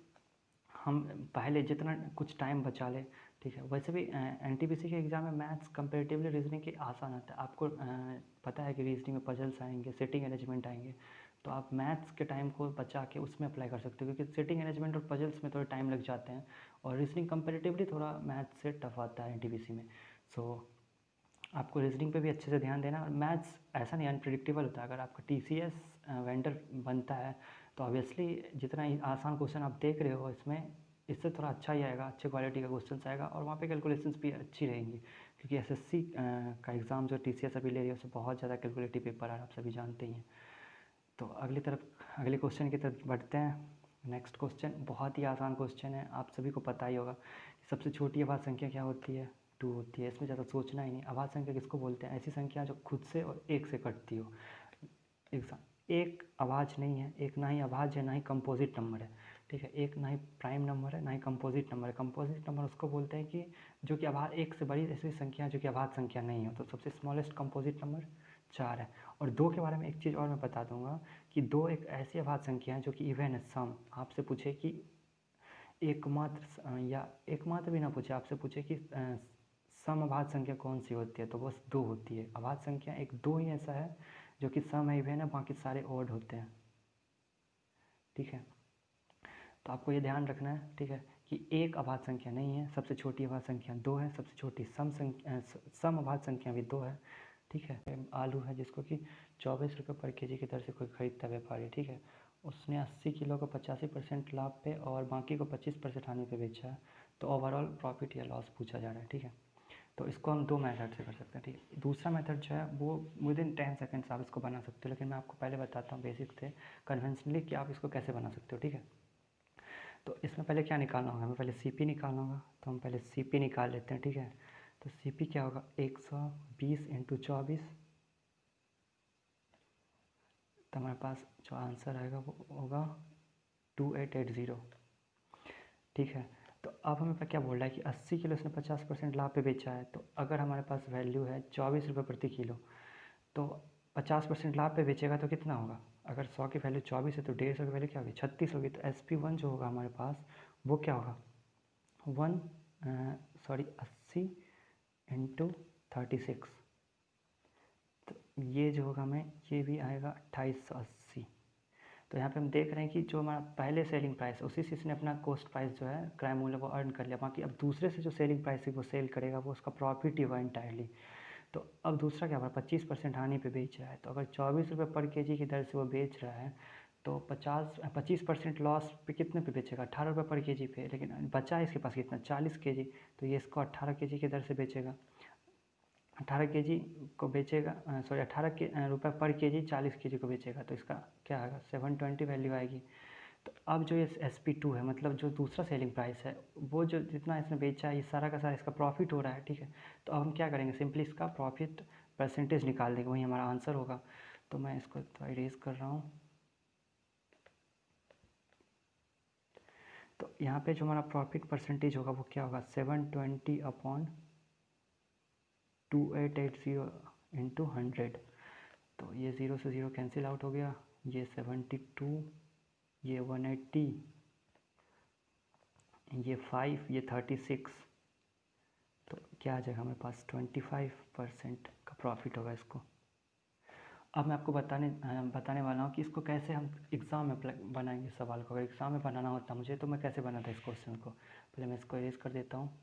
हम पहले जितना कुछ टाइम बचा लें, ठीक है। वैसे भी एनटीपीसी के एग्ज़ाम में मैथ्स कंपेरेटिवली रीजनिंग के आसान आता है। आपको पता है कि रीजनिंग में पजल्स आएंगे, सेटिंग अरेंजमेंट आएंगे, तो आप मैथ्स के टाइम को बचा के उसमें अप्लाई कर सकते हो, क्योंकि सेटिंग अरेंजमेंट और पजल्स में थोड़ा टाइम लग जाते हैं और रीजनिंग कंपेरेटिवली थोड़ा मैथ्स से टफ आता है एनटीपीसी में। सो आपको रीजनिंग पे भी अच्छे से ध्यान देना। और मैथ्स ऐसा नहीं अनप्रिडिक्टेबल होता है। अगर आपका टीसीएस वेंडर बनता है तो ऑब्वियसली जितना आसान क्वेश्चन आप देख रहे हो इसमें, इससे थोड़ा अच्छा ही आएगा, अच्छे क्वालिटी का क्वेश्चन आएगा और वहाँ पे कैलकुलेशंस भी अच्छी रहेंगी, क्योंकि एसएससी का एग्ज़ाम जो टीसीएस अभी ले रही है उससे बहुत ज़्यादा कैलकुलेटिव पेपर है, आप सभी जानते ही हैं। तो अगले क्वेश्चन की तरफ बढ़ते हैं। नेक्स्ट क्वेश्चन बहुत ही आसान क्वेश्चन है, आप सभी को पता ही होगा। सबसे छोटी अभाज्य संख्या क्या होती है 2 होती है। इसमें ज़्यादा सोचना ही नहीं। अभाज्य संख्या किसको बोलते हैं, ऐसी संख्या जो खुद से और एक से कटती हो। एक अभाज्य नहीं है, एक ना ही अभाज्य है ना ही कंपोजिट नंबर है, ठीक है। एक ना ही प्राइम नंबर है ना ही कंपोजिट नंबर है। कंपोजिट नंबर उसको बोलते हैं कि जो कि एक से बड़ी ऐसी संख्या जो कि अभाज्य संख्या नहीं हो। तो सबसे स्मॉलेस्ट कंपोजिट नंबर 4 है। और 2 के बारे में एक चीज़ और मैं बता दूंगा कि 2 एक ऐसी अभाज्य संख्या है जो कि इवन है, सम। आपसे पूछे कि एकमात्र या एकमात्र भी ना पूछे, आपसे पूछे कि सम अभाज्य संख्या कौन सी होती है, तो बस 2 होती है। अभाज्य संख्या एक 2 ही ऐसा है जो कि सम है, इवन है, बाकी सारे ऑड होते हैं, ठीक है। तो आपको ये ध्यान रखना है, ठीक है, कि एक अभाज्य संख्या नहीं है। सबसे छोटी अभाज्य संख्या 2 है, सबसे छोटी सम अभाज्य संख्या भी 2 है, ठीक है। आलू है जिसको कि 24 रुपये पर केजी की दर से कोई खरीदता व्यापारी, ठीक है, उसने 80 किलो को 85% लाभ पे और बाकी को 25% हानि पे बेचा है, तो ओवरऑल प्रॉफिट या लॉस पूछा जा रहा है, ठीक है। तो इसको हम 2 मेथड से कर सकते हैं, ठीक है। दूसरा मेथड जो है वो विदिन 10 सेकेंड्स आप इसको बना सकते हो, लेकिन मैं आपको पहले बताता हूँ बेसिक से कन्वेंशनली कि आप इसको कैसे बना सकते हो, ठीक है। तो इसमें पहले क्या निकालना होगा, हमें पहले सीपी निकालना होगा। तो हम पहले सीपी निकाल लेते हैं, ठीक है। तो सीपी क्या होगा 120 × 24, तो हमारे पास जो आंसर आएगा वो होगा 2880, ठीक है। तो अब हमें क्या बोल रहा है कि 80 किलो उसने 50% लाभ पे बेचा है। तो अगर हमारे पास वैल्यू है 24 रुपये प्रति किलो, तो 50% लाभ पे बेचेगा तो कितना होगा। अगर 100 की वैल्यू 24 है तो 150 की वैल्यू क्या होगी 36 होगी। तो SP1 जो होगा हमारे पास वो क्या होगा 80 × 36, तो ये जो होगा हमें ये भी आएगा 2880। तो यहाँ पे हम देख रहे हैं कि जो हमारा पहले सेलिंग प्राइस उसी से इसने अपना कॉस्ट प्राइस जो है क्रय मूल्य वो अर्न कर लिया। बाकी अब दूसरे से जो सेलिंग प्राइस है वो सेल करेगा वो उसका प्रॉफिट ही होगा इंटायरली। तो अब दूसरा क्या हुआ 25% हानि पे बेच रहा है। तो अगर 24 रुपये पर केजी की दर से वो बेच रहा है तो 25% लॉस पे कितने पे बेचेगा 18 रुपये पर केजी पे। लेकिन बचा है इसके पास कितना 40 केजी, तो ये इसको 18 केजी की दर से बेचेगा। 18 केजी को बेचेगा, सॉरी 18 रुपये पर केजी 40 केजी को बेचेगा। तो इसका क्या आएगा 720 वैल्यू आएगी। तो अब जो ये SP2 है मतलब जो दूसरा सेलिंग प्राइस है वो जो जितना इसने बेचा है ये सारा का सारा इसका प्रॉफिट हो रहा है, ठीक है। तो अब हम क्या करेंगे सिंपली इसका प्रॉफिट परसेंटेज निकाल देंगे, वही हमारा आंसर होगा। तो मैं इसको थोड़ा इरेज कर रहा हूँ। तो यहाँ पे जो हमारा प्रॉफिट परसेंटेज होगा वो क्या होगा 720/, 2880 इंटू 100, तो ये 0 से 0 कैंसिल आउट हो गया, ये 72, ये 180, ये 5, ये 36, तो क्या आ जाएगा हमारे पास 25% का प्रॉफिट होगा इसको। अब मैं आपको बताने वाला हूँ कि इसको कैसे हम एग्ज़ाम में बनाएंगे सवाल को। अगर एग्ज़ाम में बनाना होता मुझे तो मैं कैसे बनाता इस क्वेश्चन को। पहले मैं इसको इरेज कर देता हूँ।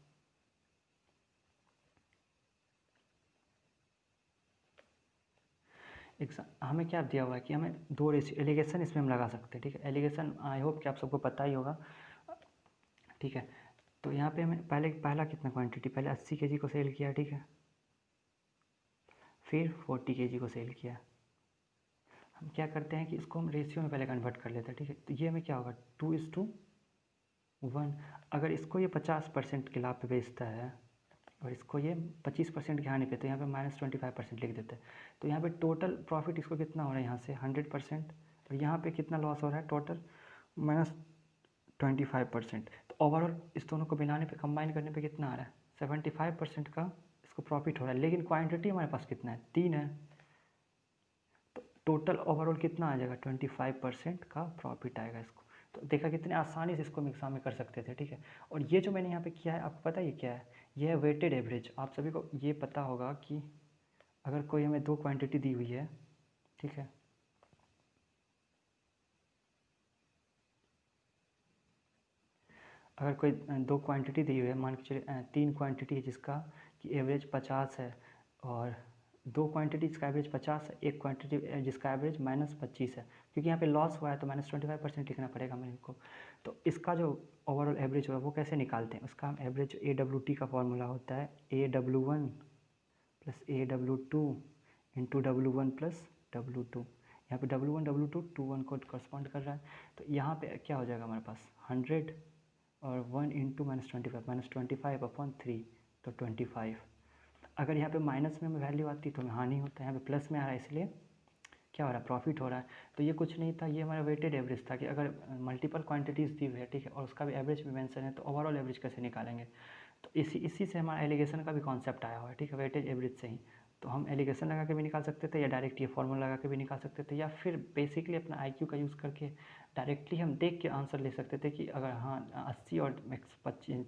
एग्ज़ाम हमें क्या दिया हुआ है कि हमें 2 रेशियो एलिगेशन इसमें हम लगा सकते हैं, ठीक है। एलिगेशन आई होप कि आप सबको पता ही होगा, ठीक है। तो यहाँ पे हमें पहला कितना क्वांटिटी, पहले 80 kg को सेल किया, ठीक है, फिर 40 kg को सेल किया। हम क्या करते हैं कि इसको हम रेशियो में पहले कन्वर्ट कर लेते हैं, ठीक है। तो ये हमें क्या होगा 2:1। अगर इसको ये 50% के लाभ पे बेचता है और इसको ये 25% के हानि पे, तो यहाँ पे -25% लिख देते हैं। तो यहाँ पे टोटल प्रॉफिट इसको कितना हो रहा है यहाँ से 100%, और यहाँ पे कितना लॉस हो रहा है टोटल -25%। तो ओवरऑल इस दोनों को मिलाने पे कंबाइन करने पे कितना आ रहा है 75% का इसको प्रॉफिट हो रहा है। लेकिन क्वांटिटी हमारे पास कितना है 3 है, तो टोटल ओवरऑल कितना आ जाएगा 25% का प्रॉफिट आएगा इसको। तो देखा कितने आसानी से इसको हम एग्जाम में कर सकते थे, ठीक है। और ये जो मैंने यहाँ पे किया है आपको पता है ये क्या है, ये है वेटेड एवरेज। आप सभी को ये पता होगा कि अगर कोई हमें 2 क्वांटिटी दी हुई है, ठीक है, अगर कोई 2 क्वांटिटी दी हुई है, मान के चलिए 3 क्वांटिटी है जिसका कि एवरेज 50 है, और 2 क्वांटिटी जिसका एवरेज 50 है, एक क्वांटिटी जिसका एवरेज -25 है, क्योंकि यहाँ पे लॉस हुआ है तो -25% लिखना पड़ेगा मेरे को। तो इसका जो ओवरऑल एवरेज होगा वो कैसे निकालते हैं, उसका हम एवरेज AWT का फॉर्मूला होता है AW1 + AW2 into W1 + W2। यहाँ पे W1 W2 21 को करस्पॉन्ड कर रहा है, तो यहाँ पे क्या हो जाएगा हमारे पास 100 और 1 इंटू -25/3, तो 25। अगर यहाँ पे माइनस में वैल्यू आती तो हमें हानि होता है, यहाँ पे प्लस में आ रहा है इसलिए क्या हो रहा है प्रॉफिट हो रहा है। तो ये कुछ नहीं था, ये हमारा वेटेड एवरेज था कि अगर मल्टीपल क्वांटिटीज़ दी हुई है, ठीक है, और उसका भी एवरेज भी मेंशन है, तो ओवरऑल एवरेज कैसे निकालेंगे। तो इसी से हमारा एलिगेशन का भी कॉन्सेप्ट आया हुआ है, ठीक है, वेटेज एवरेज से ही। तो हम एलिगेशन लगा के भी निकाल सकते थे, या डायरेक्ट ये फॉर्मूला लगा के भी निकाल सकते थे, या फिर बेसिकली अपना IQ का यूज़ करके डायरेक्टली हम देख के आंसर ले सकते थे कि अगर हाँ 80 और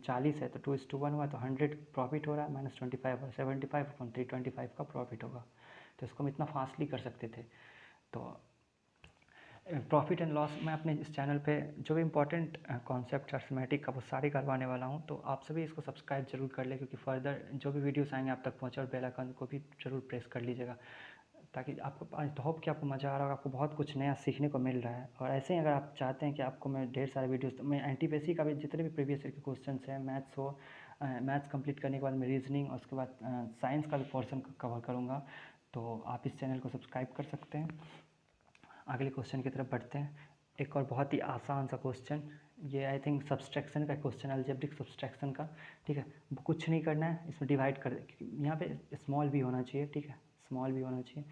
40 है तो 2:1 हुआ, तो 100 प्रॉफिट हो रहा है, -25 और 75/325 का प्रॉफिट होगा। तो इसको हम इतना फास्टली कर सकते थे। तो प्रॉफिट एंड लॉस मैं अपने इस चैनल पे जो भी इंपॉर्टेंट कॉन्सेप्ट अर्थमेटिक का वो सारे करवाने वाला हूँ, तो आप सभी इसको सब्सक्राइब जरूर कर ले, क्योंकि फर्दर जो भी वीडियोस आएंगे आप तक पहुँचे, और बेल आइकन को भी जरूर प्रेस कर लीजिएगा, ताकि आपको आई होप कि आपको मज़ा आ रहा होगा, आपको बहुत कुछ नया सीखने को मिल रहा है। और ऐसे ही अगर आप चाहते हैं कि आपको मैं ढेर सारे वीडियोस, तो मैं एनटीपीसी का भी जितने भी प्रीवियस ईयर के क्वेश्चन हैं, मैथ्स हो, मैथ्स कंप्लीट करने के बाद मैं रीजनिंग और उसके बाद साइंस का भी पोर्सन कवर करूँगा, तो आप इस चैनल को सब्सक्राइब कर सकते हैं। अगले क्वेश्चन की तरफ बढ़ते हैं। एक और बहुत ही आसान सा क्वेश्चन, ये आई थिंक सब्सट्रैक्शन का क्वेश्चन, अलजेब्रिक सब्सट्रैक्शन का, ठीक है। कुछ नहीं करना है, इसमें डिवाइड कर, यहाँ पे स्मॉल भी होना चाहिए, ठीक है, स्मॉल भी होना चाहिए।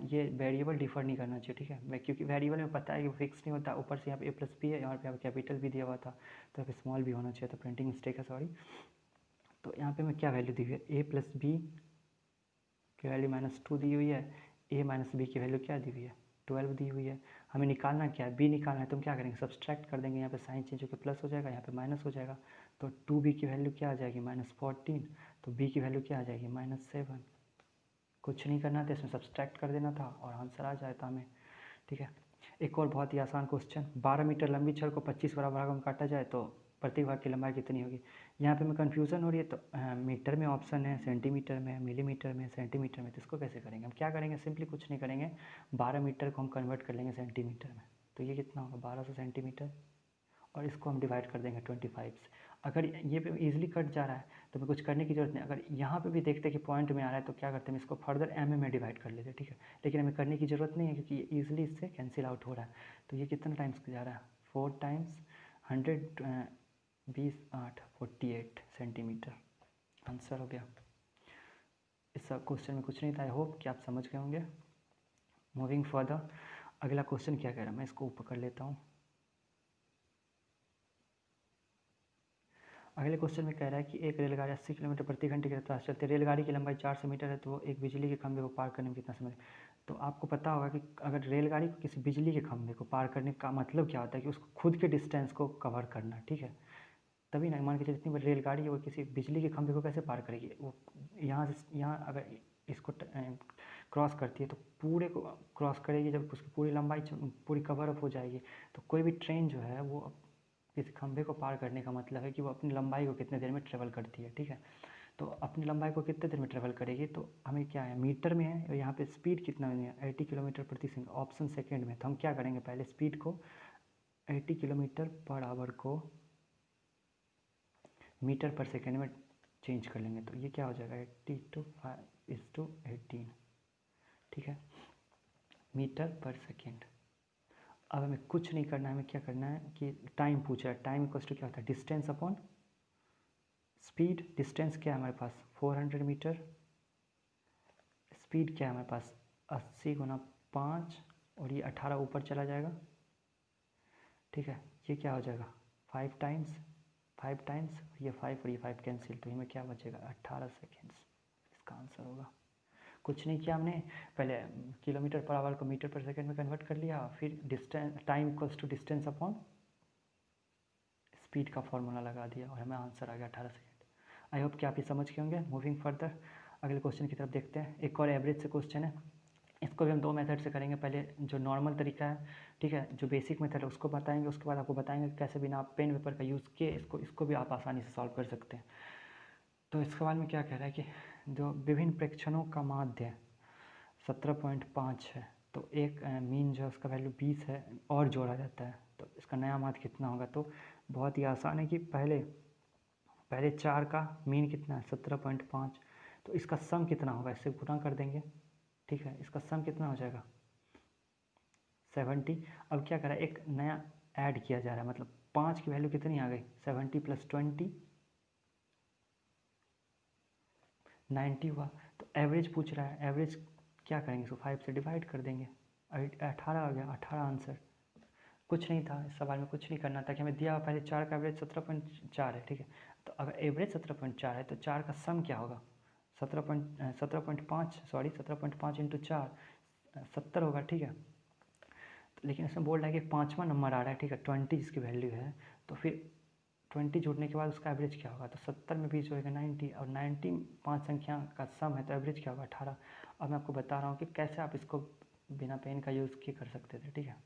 ये वेरिएबल डिफर नहीं करना चाहिए, ठीक है, क्योंकि वेरिएबल में पता है कि फिक्स नहीं होता, ऊपर से यहाँ पे A+B है, यहाँ पे कैपिटल भी दिया हुआ था, तो यहाँ पे स्मॉल भी होना चाहिए, तो प्रिंटिंग मिस्टेक है, सॉरी। तो यहाँ पे मैं क्या वैल्यू दी हुई है, A+B की वैल्यू -2 दी हुई है, A - B की वैल्यू क्या दी हुई है 12 दी हुई है। हमें निकालना क्या है, B निकालना है, तो हम क्या करेंगे सब्सट्रैक्ट कर देंगे, यहाँ पे साइन चेंज होकर प्लस हो जाएगा, यहाँ पे माइनस हो जाएगा, तो 2B की वैल्यू क्या आ जाएगी -14, तो B की वैल्यू क्या आ जाएगी -7। कुछ नहीं करना था, इसमें सब्सट्रैक्ट कर देना था और आंसर आ जाता हमें, ठीक है। एक और बहुत ही आसान क्वेश्चन, 12 मीटर लंबी छड़ को 25 बराबर भागों में काटा जाए तो प्रति भाग की लंबाई कितनी होगी। यहाँ पे मैं कन्फ्यूज़न हो रही है, तो मीटर में ऑप्शन है, सेंटीमीटर में, मिलीमीटर में, सेंटीमीटर में, तो इसको कैसे करेंगे, हम क्या करेंगे, सिंपली कुछ नहीं करेंगे, 12 मीटर को हम कन्वर्ट कर लेंगे सेंटीमीटर में, तो ये कितना होगा 1200 सेंटीमीटर, और इसको हम डिवाइड कर देंगे 25 से। अगर ये पे ईजिली कट जा रहा है तो हमें कुछ करने की ज़रूरत नहीं। अगर यहाँ पे भी देखते हैं कि पॉइंट में आ रहा है, तो क्या करते हैं, इसको फर्दर में डिवाइड कर लेते हैं, ठीक है। लेकिन हमें करने की ज़रूरत नहीं है, क्योंकि ये ईजिली इससे कैंसिल आउट हो रहा है। तो ये कितना टाइम्स जा रहा है 4 टाइम्स 100, 20 8 48 सेंटीमीटर, आंसर हो गया। इस क्वेश्चन में कुछ नहीं था, आई होप कि आप समझ गए होंगे। मूविंग फर्दर, अगला क्वेश्चन क्या कह रहा है, मैं इसको ऊपर कर लेता हूँ। अगले क्वेश्चन में कह रहा है कि एक रेलगाड़ी 80 किलोमीटर प्रति घंटे की रफ्तार से चलती है, रेलगाड़ी की लंबाई 400 मीटर है, तो वो एक बिजली के खंभे को पार करने में कितना समय लगेगा? तो आपको पता होगा कि अगर रेलगाड़ी को किसी बिजली के खंभे को पार करने का मतलब क्या होता है कि उसको खुद के डिस्टेंस को कवर करना, ठीक है। तभी ना, मान के चलिए जितनी बड़ी रेलगाड़ी है वो किसी बिजली के खंभे को कैसे पार करेगी? वो यहाँ से यहाँ अगर इसको क्रॉस करती है तो पूरे को क्रॉस करेगी, जब उसकी पूरी लंबाई पूरी कवर अप हो जाएगी। तो कोई भी ट्रेन जो है वो इस खंभे को पार करने का मतलब है कि वो अपनी लंबाई को कितने देर में ट्रेवल करती है, ठीक है। तो अपनी लंबाई को कितने देर में ट्रेवल करेगी, तो हमें क्या है, मीटर में है, और यहाँ पे स्पीड कितना है, 80 किलोमीटर प्रति सेकंड, ऑप्शन सेकेंड में। तो हम क्या करेंगे, पहले स्पीड को 80 किलोमीटर पर आवर को मीटर पर सेकेंड में चेंज कर लेंगे। तो ये क्या हो जाएगा, 80/5:18, ठीक है, मीटर पर सेकेंड। अब हमें कुछ नहीं करना है, हमें क्या करना है कि टाइम पूछ रहा है, टाइम इक्वल्स टू क्या होता है, डिस्टेंस अपॉन स्पीड। डिस्टेंस क्या है हमारे पास, 400 मीटर। स्पीड क्या है हमारे पास, 80 × 5, और ये 18 ऊपर चला जाएगा, ठीक है। ये क्या हो जाएगा, 5 टाइम्स, 5 टाइम्स, ये 5 और ये 5 कैंसिल, तो इसमें क्या बचेगा, 18 सेकेंड्स इसका आंसर होगा। कुछ नहीं किया हमने, पहले किलोमीटर पर आवर को मीटर पर सेकेंड में कन्वर्ट कर लिया, फिर distance, time equals to distance upon speed का फॉर्मूला लगा दिया, और हमें आंसर आ गया 18 सेकेंड। आई होप कि आप ये समझ के होंगे। मूविंग फर्दर अगले क्वेश्चन की तरफ देखते हैं। एक और एवरेज से क्वेश्चन है, इसको भी हम 2 मेथड से करेंगे। पहले जो नॉर्मल तरीका है, ठीक है, जो बेसिक मेथड है उसको बताएंगे, उसके बाद आपको बताएंगे कि कैसे बिना आप पेन पेपर का यूज़ किए इसको भी आप आसानी से सॉल्व कर सकते हैं। तो इस सवाल में क्या कह रहा है कि जो विभिन्न प्रेक्षणों का माध्य 17.5 है, तो एक मीन जो है उसका वैल्यू 20 है और जोड़ा जाता है, तो इसका नया माध्य कितना होगा? तो बहुत ही आसान है कि पहले 4 का मीन कितना है, 17.5, तो इसका सम कितना होगा, इससे गुणा कर देंगे, ठीक है। इसका सम कितना हो जाएगा, 70। अब क्या करा, एक नया ऐड किया जा रहा है, मतलब 5 की वैल्यू कितनी आ गई, 70 + 20 90 हुआ। तो एवरेज पूछ रहा है, एवरेज क्या करेंगे, इसको 5 से डिवाइड कर देंगे, 18 आ गया, 18 आंसर। कुछ नहीं था इस सवाल में, कुछ नहीं करना था कि हमें दिया हुआ पहले 4 का एवरेज 17.4 है, ठीक है। तो अगर एवरेज 17.4 है तो 4 का सम क्या होगा, 17.5 सॉरी 17.5 × 4 70 होगा, ठीक है। लेकिन इसमें बोल रहा है कि 5वां नंबर आ रहा है, ठीक है, 20 जिसकी वैल्यू है, तो फिर 20 जोड़ने के बाद उसका एवरेज क्या होगा, तो 70 में 20 होएगा 90, और 90 5 संख्या का सम है, तो एवरेज क्या होगा, 18। अब मैं आपको बता रहा हूँ कि कैसे आप इसको बिना पेन का यूज़ किए कर सकते थे, ठीक है।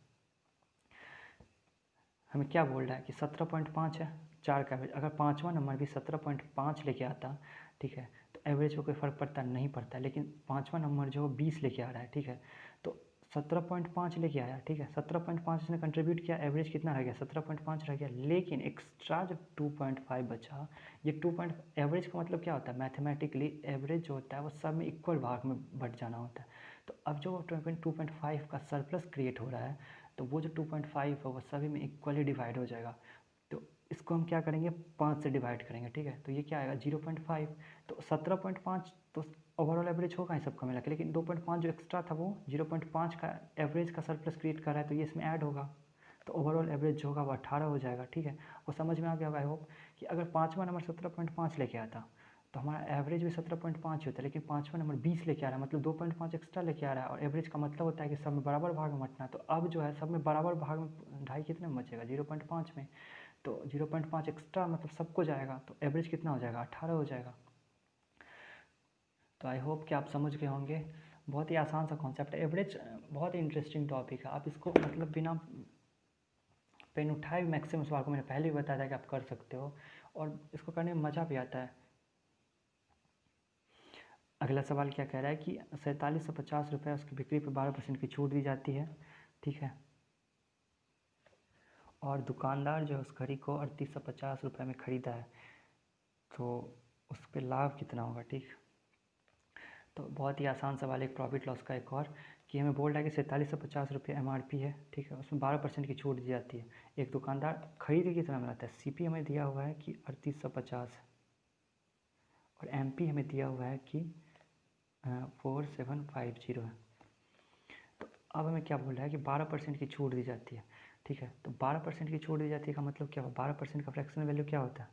हमें क्या बोल रहा है कि 17.5 है 4 का एवरेज, अगर 5वां नंबर भी 17.5 लेके आता, ठीक है, तो एवरेज को कोई फ़र्क पड़ता नहीं पड़ता, लेकिन 5वां नंबर जो 20 लेके आ रहा है, ठीक है, तो 17.5 लेके आया, ठीक है, 17.5 इसने कंट्रीब्यूट किया, एवरेज कितना रह गया, 17.5 रह गया, लेकिन एक्स्ट्रा जो 2.5 बचा, ये 2. एवरेज का मतलब क्या होता है, मैथमेटिकली एवरेज जो होता है वो सब में इक्वल भाग में बट जाना होता है। तो अब जो 2.5 का सरप्लस क्रिएट हो रहा है, तो वो जो 2.5 है वो सभी में इक्वली डिवाइड हो जाएगा। तो इसको हम क्या करेंगे, 5 से डिवाइड करेंगे, ठीक है। तो ये क्या आएगा, 0.5। तो 17.5 तो ओवरऑल एवरेज होगा ही सबका मिला के, लेकिन 2.5 जो एक्स्ट्रा था वो 0.5 का एवरेज का सरप्लस क्रिएट कर रहा है, तो ये इसमें ऐड होगा, तो ओवरऑल एवरेज जो होगा वो 18 हो जाएगा, ठीक है। वो समझ में आ गया आई होप कि अगर 5वां नंबर 17.5 लेके आता तो हमारा एवरेज भी 17.5 होता है, लेकिन 5वां नंबर 20 लेके आ रहा है, मतलब 2.5 एक्स्ट्रा लेके आ रहा है, और एवरेज का मतलब होता है कि सब में बराबर भाग में बंटना। तो अब जो है सब में बराबर भाग में, ढाई कितने में बचेगा, 0.5 में, तो 0.5 एक्स्ट्रा मतलब सबको जाएगा, तो एवरेज कितना हो जाएगा, 18 हो जाएगा। तो आई होप कि आप समझ गए होंगे, बहुत ही आसान सा कॉन्सेप्ट है। एवरेज बहुत ही इंटरेस्टिंग टॉपिक है, आप इसको मतलब बिना पेन उठाए मैक्सिमम सवाल को मैंने पहले भी बताया था कि आप कर सकते हो, और इसको करने में मज़ा भी आता है। अगला सवाल क्या कह रहा है कि 4750 रुपये उसकी बिक्री पर 12% की छूट दी जाती है, ठीक है, और दुकानदार जो है उस घड़ी को 3850 रुपये में ख़रीदा है, तो उस पर लाभ कितना होगा, ठीक। तो बहुत ही आसान सवाल, एक प्रॉफिट लॉस का एक और, कि हमें बोल रहा है कि 4750 रुपये MRP है, ठीक है, उसमें 12% की छूट दी जाती है। एक दुकानदार खरीद के कितना मिलाता है, CP हमें दिया हुआ है कि 3850, और MP हमें दिया हुआ है कि 4750 है। तो अब हमें क्या बोल रहा है कि 12% की छूट दी जाती है, ठीक है। तो 12% की छूट दी जाती है का मतलब क्या हुआ, 12% का फ्रैक्शनल वैल्यू क्या होता है,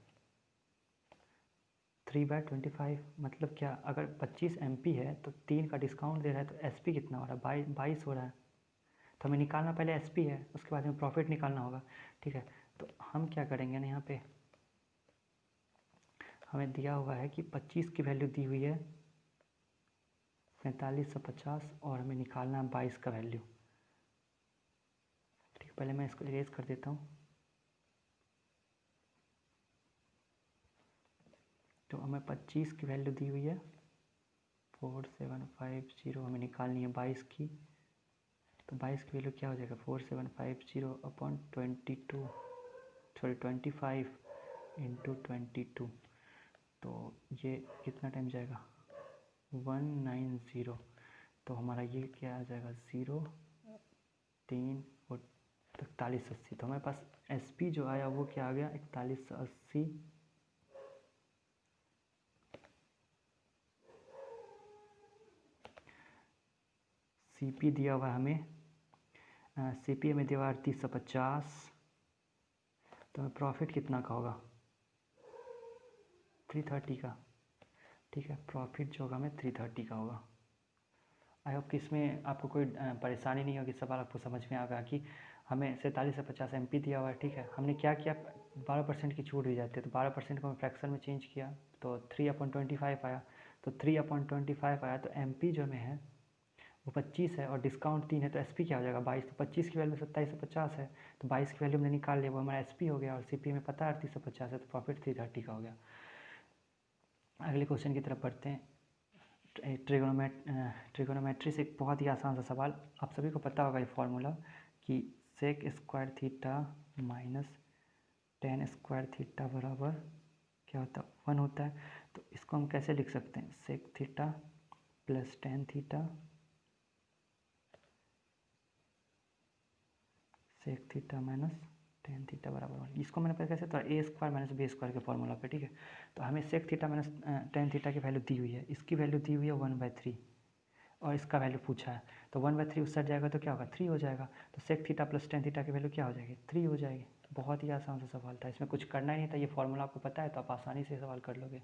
3/25 मतलब क्या, अगर 25 MP है तो 3 का डिस्काउंट दे रहा है तो SP कितना हो रहा है, 22 हो रहा है। तो हमें निकालना पहले SP है, उसके बाद हमें प्रॉफिट निकालना होगा, ठीक है। तो हम क्या करेंगे ना, यहाँ पे हमें दिया हुआ है कि 25 की वैल्यू दी हुई है 4750 और हमें निकालना है 22 का वैल्यू, ठीक है। पहले मैं इसको इरेज कर देता हूँ। तो हमें 25 की वैल्यू दी हुई है 4750, हमें निकालनी है 22 की। तो 22 की वैल्यू क्या हो जाएगा, 4750/22, सॉरी 25 × 22। तो ये कितना टाइम जाएगा, 190। तो हमारा ये क्या आ जाएगा, 0 3 और 4180। तो हमारे पास SP जो आया वो क्या आ गया, 4180। CP दिया हुआ है हमें, CP हमें दिया हुआ 3850। तो हमें प्रॉफिट कितना का होगा, 330 का, ठीक है। प्रॉफिट जो होगा हमें 330 का होगा। आई होप कि इसमें आपको कोई परेशानी नहीं होगी, सवाल आपको समझ में आ गया कि हमें 47 से 50 MP दिया हुआ है, ठीक है। हमने क्या किया, 12% की छूट दी जाती है, तो 12% को हमने फ्रैक्शन में चेंज किया तो 3/25 आया। तो 3/25 आया, तो MP जो हमें है वो 25 है और डिस्काउंट 3 है, तो SP क्या हो जाएगा, 22। तो 25 की वैल्यू 27 से 50 है, तो 22 की वैल्यू हमने निकाल लिया, वो हमारा SP हो गया। और CP में पता है 3850 है, तो प्रॉफिट 330 का हो गया। अगले क्वेश्चन की तरफ बढ़ते हैं। ट्रिगोनोमेट्री से एक बहुत ही आसान सा सवाल, आप सभी को पता होगा ये फॉर्मूला कि sec square theta minus tan square theta बराबर क्या होता है, 1 होता है। तो इसको हम कैसे लिख सकते हैं, sec theta plus tan theta, sec theta minus tan theta बराबर 1। इसको मैंने पहले कैसे, तो A square minus B square के फॉर्मूला पे, ठीक है। तो हमें sec theta minus tan theta की वैल्यू दी हुई है, इसकी वैल्यू दी हुई है 1/3 और इसका वैल्यू पूछा है। तो 1/3 उस साइड जाएगा तो क्या होगा, 3 हो जाएगा। तो sec theta plus tan theta की वैल्यू क्या हो जाएगी, 3 हो जाएगी। बहुत ही आसान सा सवाल था, इसमें कुछ करना ही नहीं था, ये फॉर्मूला आपको पता है तो आप आसानी से सवाल कर लोगे।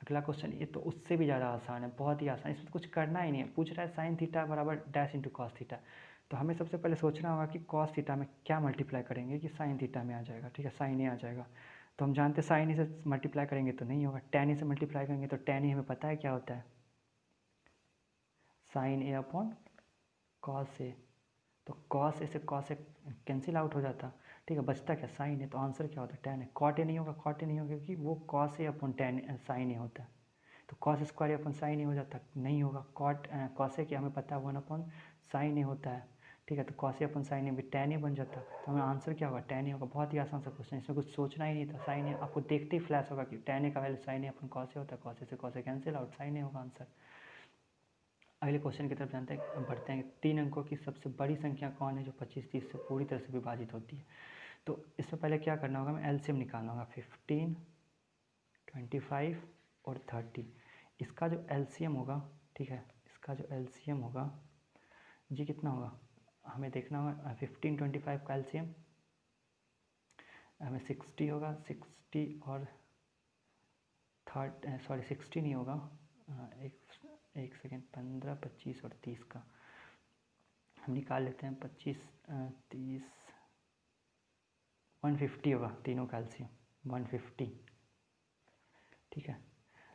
अगला क्वेश्चन, ये तो उससे भी ज़्यादा आसान है, बहुत ही आसान, इसमें कुछ करना ही नहीं है। पूछ रहा है साइन थीटा बराबर डैश इंटू कॉस थीटा। तो हमें सबसे पहले सोचना होगा कि कॉस थीटा में क्या मल्टीप्लाई करेंगे कि साइन थीटा में आ जाएगा, ठीक है, साइन ए आ जाएगा। तो हम जानते हैं साइन ए से मल्टीप्लाई करेंगे तो नहीं होगा, टेन ए से मल्टीप्लाई करेंगे तो टेन ए हमें पता है क्या होता है, sign A upon cos A. तो कॉस ए से कॉस ए कैंसिल आउट हो जाता, ठीक है, बचता क्या, साइन है। तो आंसर क्या होता है, टेन है। कॉट ए नहीं होगा, कॉट ए नहीं होगा क्योंकि वो cos A upon ten sign ए होता है। तो कॉस स्क्वायर अपन साइन ए हो जाता, नहीं होगा। कॉट कॉस ए क्या हमें पता है 1/sin ए होता है, ठीक है। तो कॉस ए अपन साइन ए भी टेन ए बन जाता, तो हमें आंसर क्या होगा, टेन ए होगा। बहुत ही आसान सा क्वेश्चन, इसमें कुछ सोचना ही नहीं था। साइन ए आपको देखते ही फ्लैश होगा कि टेन ए का value sign A upon cos A होता है, कॉस ए से cos A cancel out, sign ए होगा आंसर। अगले क्वेश्चन की तरफ जानते हैं, बढ़ते हैं। 3 अंकों की सबसे बड़ी संख्या कौन है जो 25 30 से पूरी तरह से विभाजित होती है। तो इसमें पहले क्या करना होगा, हमें एलसीएम निकालना होगा, 15 25 और 30। इसका जो एलसीएम होगा, ठीक है, इसका जो एलसीएम होगा जी कितना होगा, हमें देखना होगा। 15 25 का एलसीएम हमें 60 होगा, 60 और 60 नहीं होगा, एक सेकेंड, 15 25 और 30 का हम निकाल लेते हैं। 25 30 150 होगा, तीनों का एलसीएम 150, ठीक है।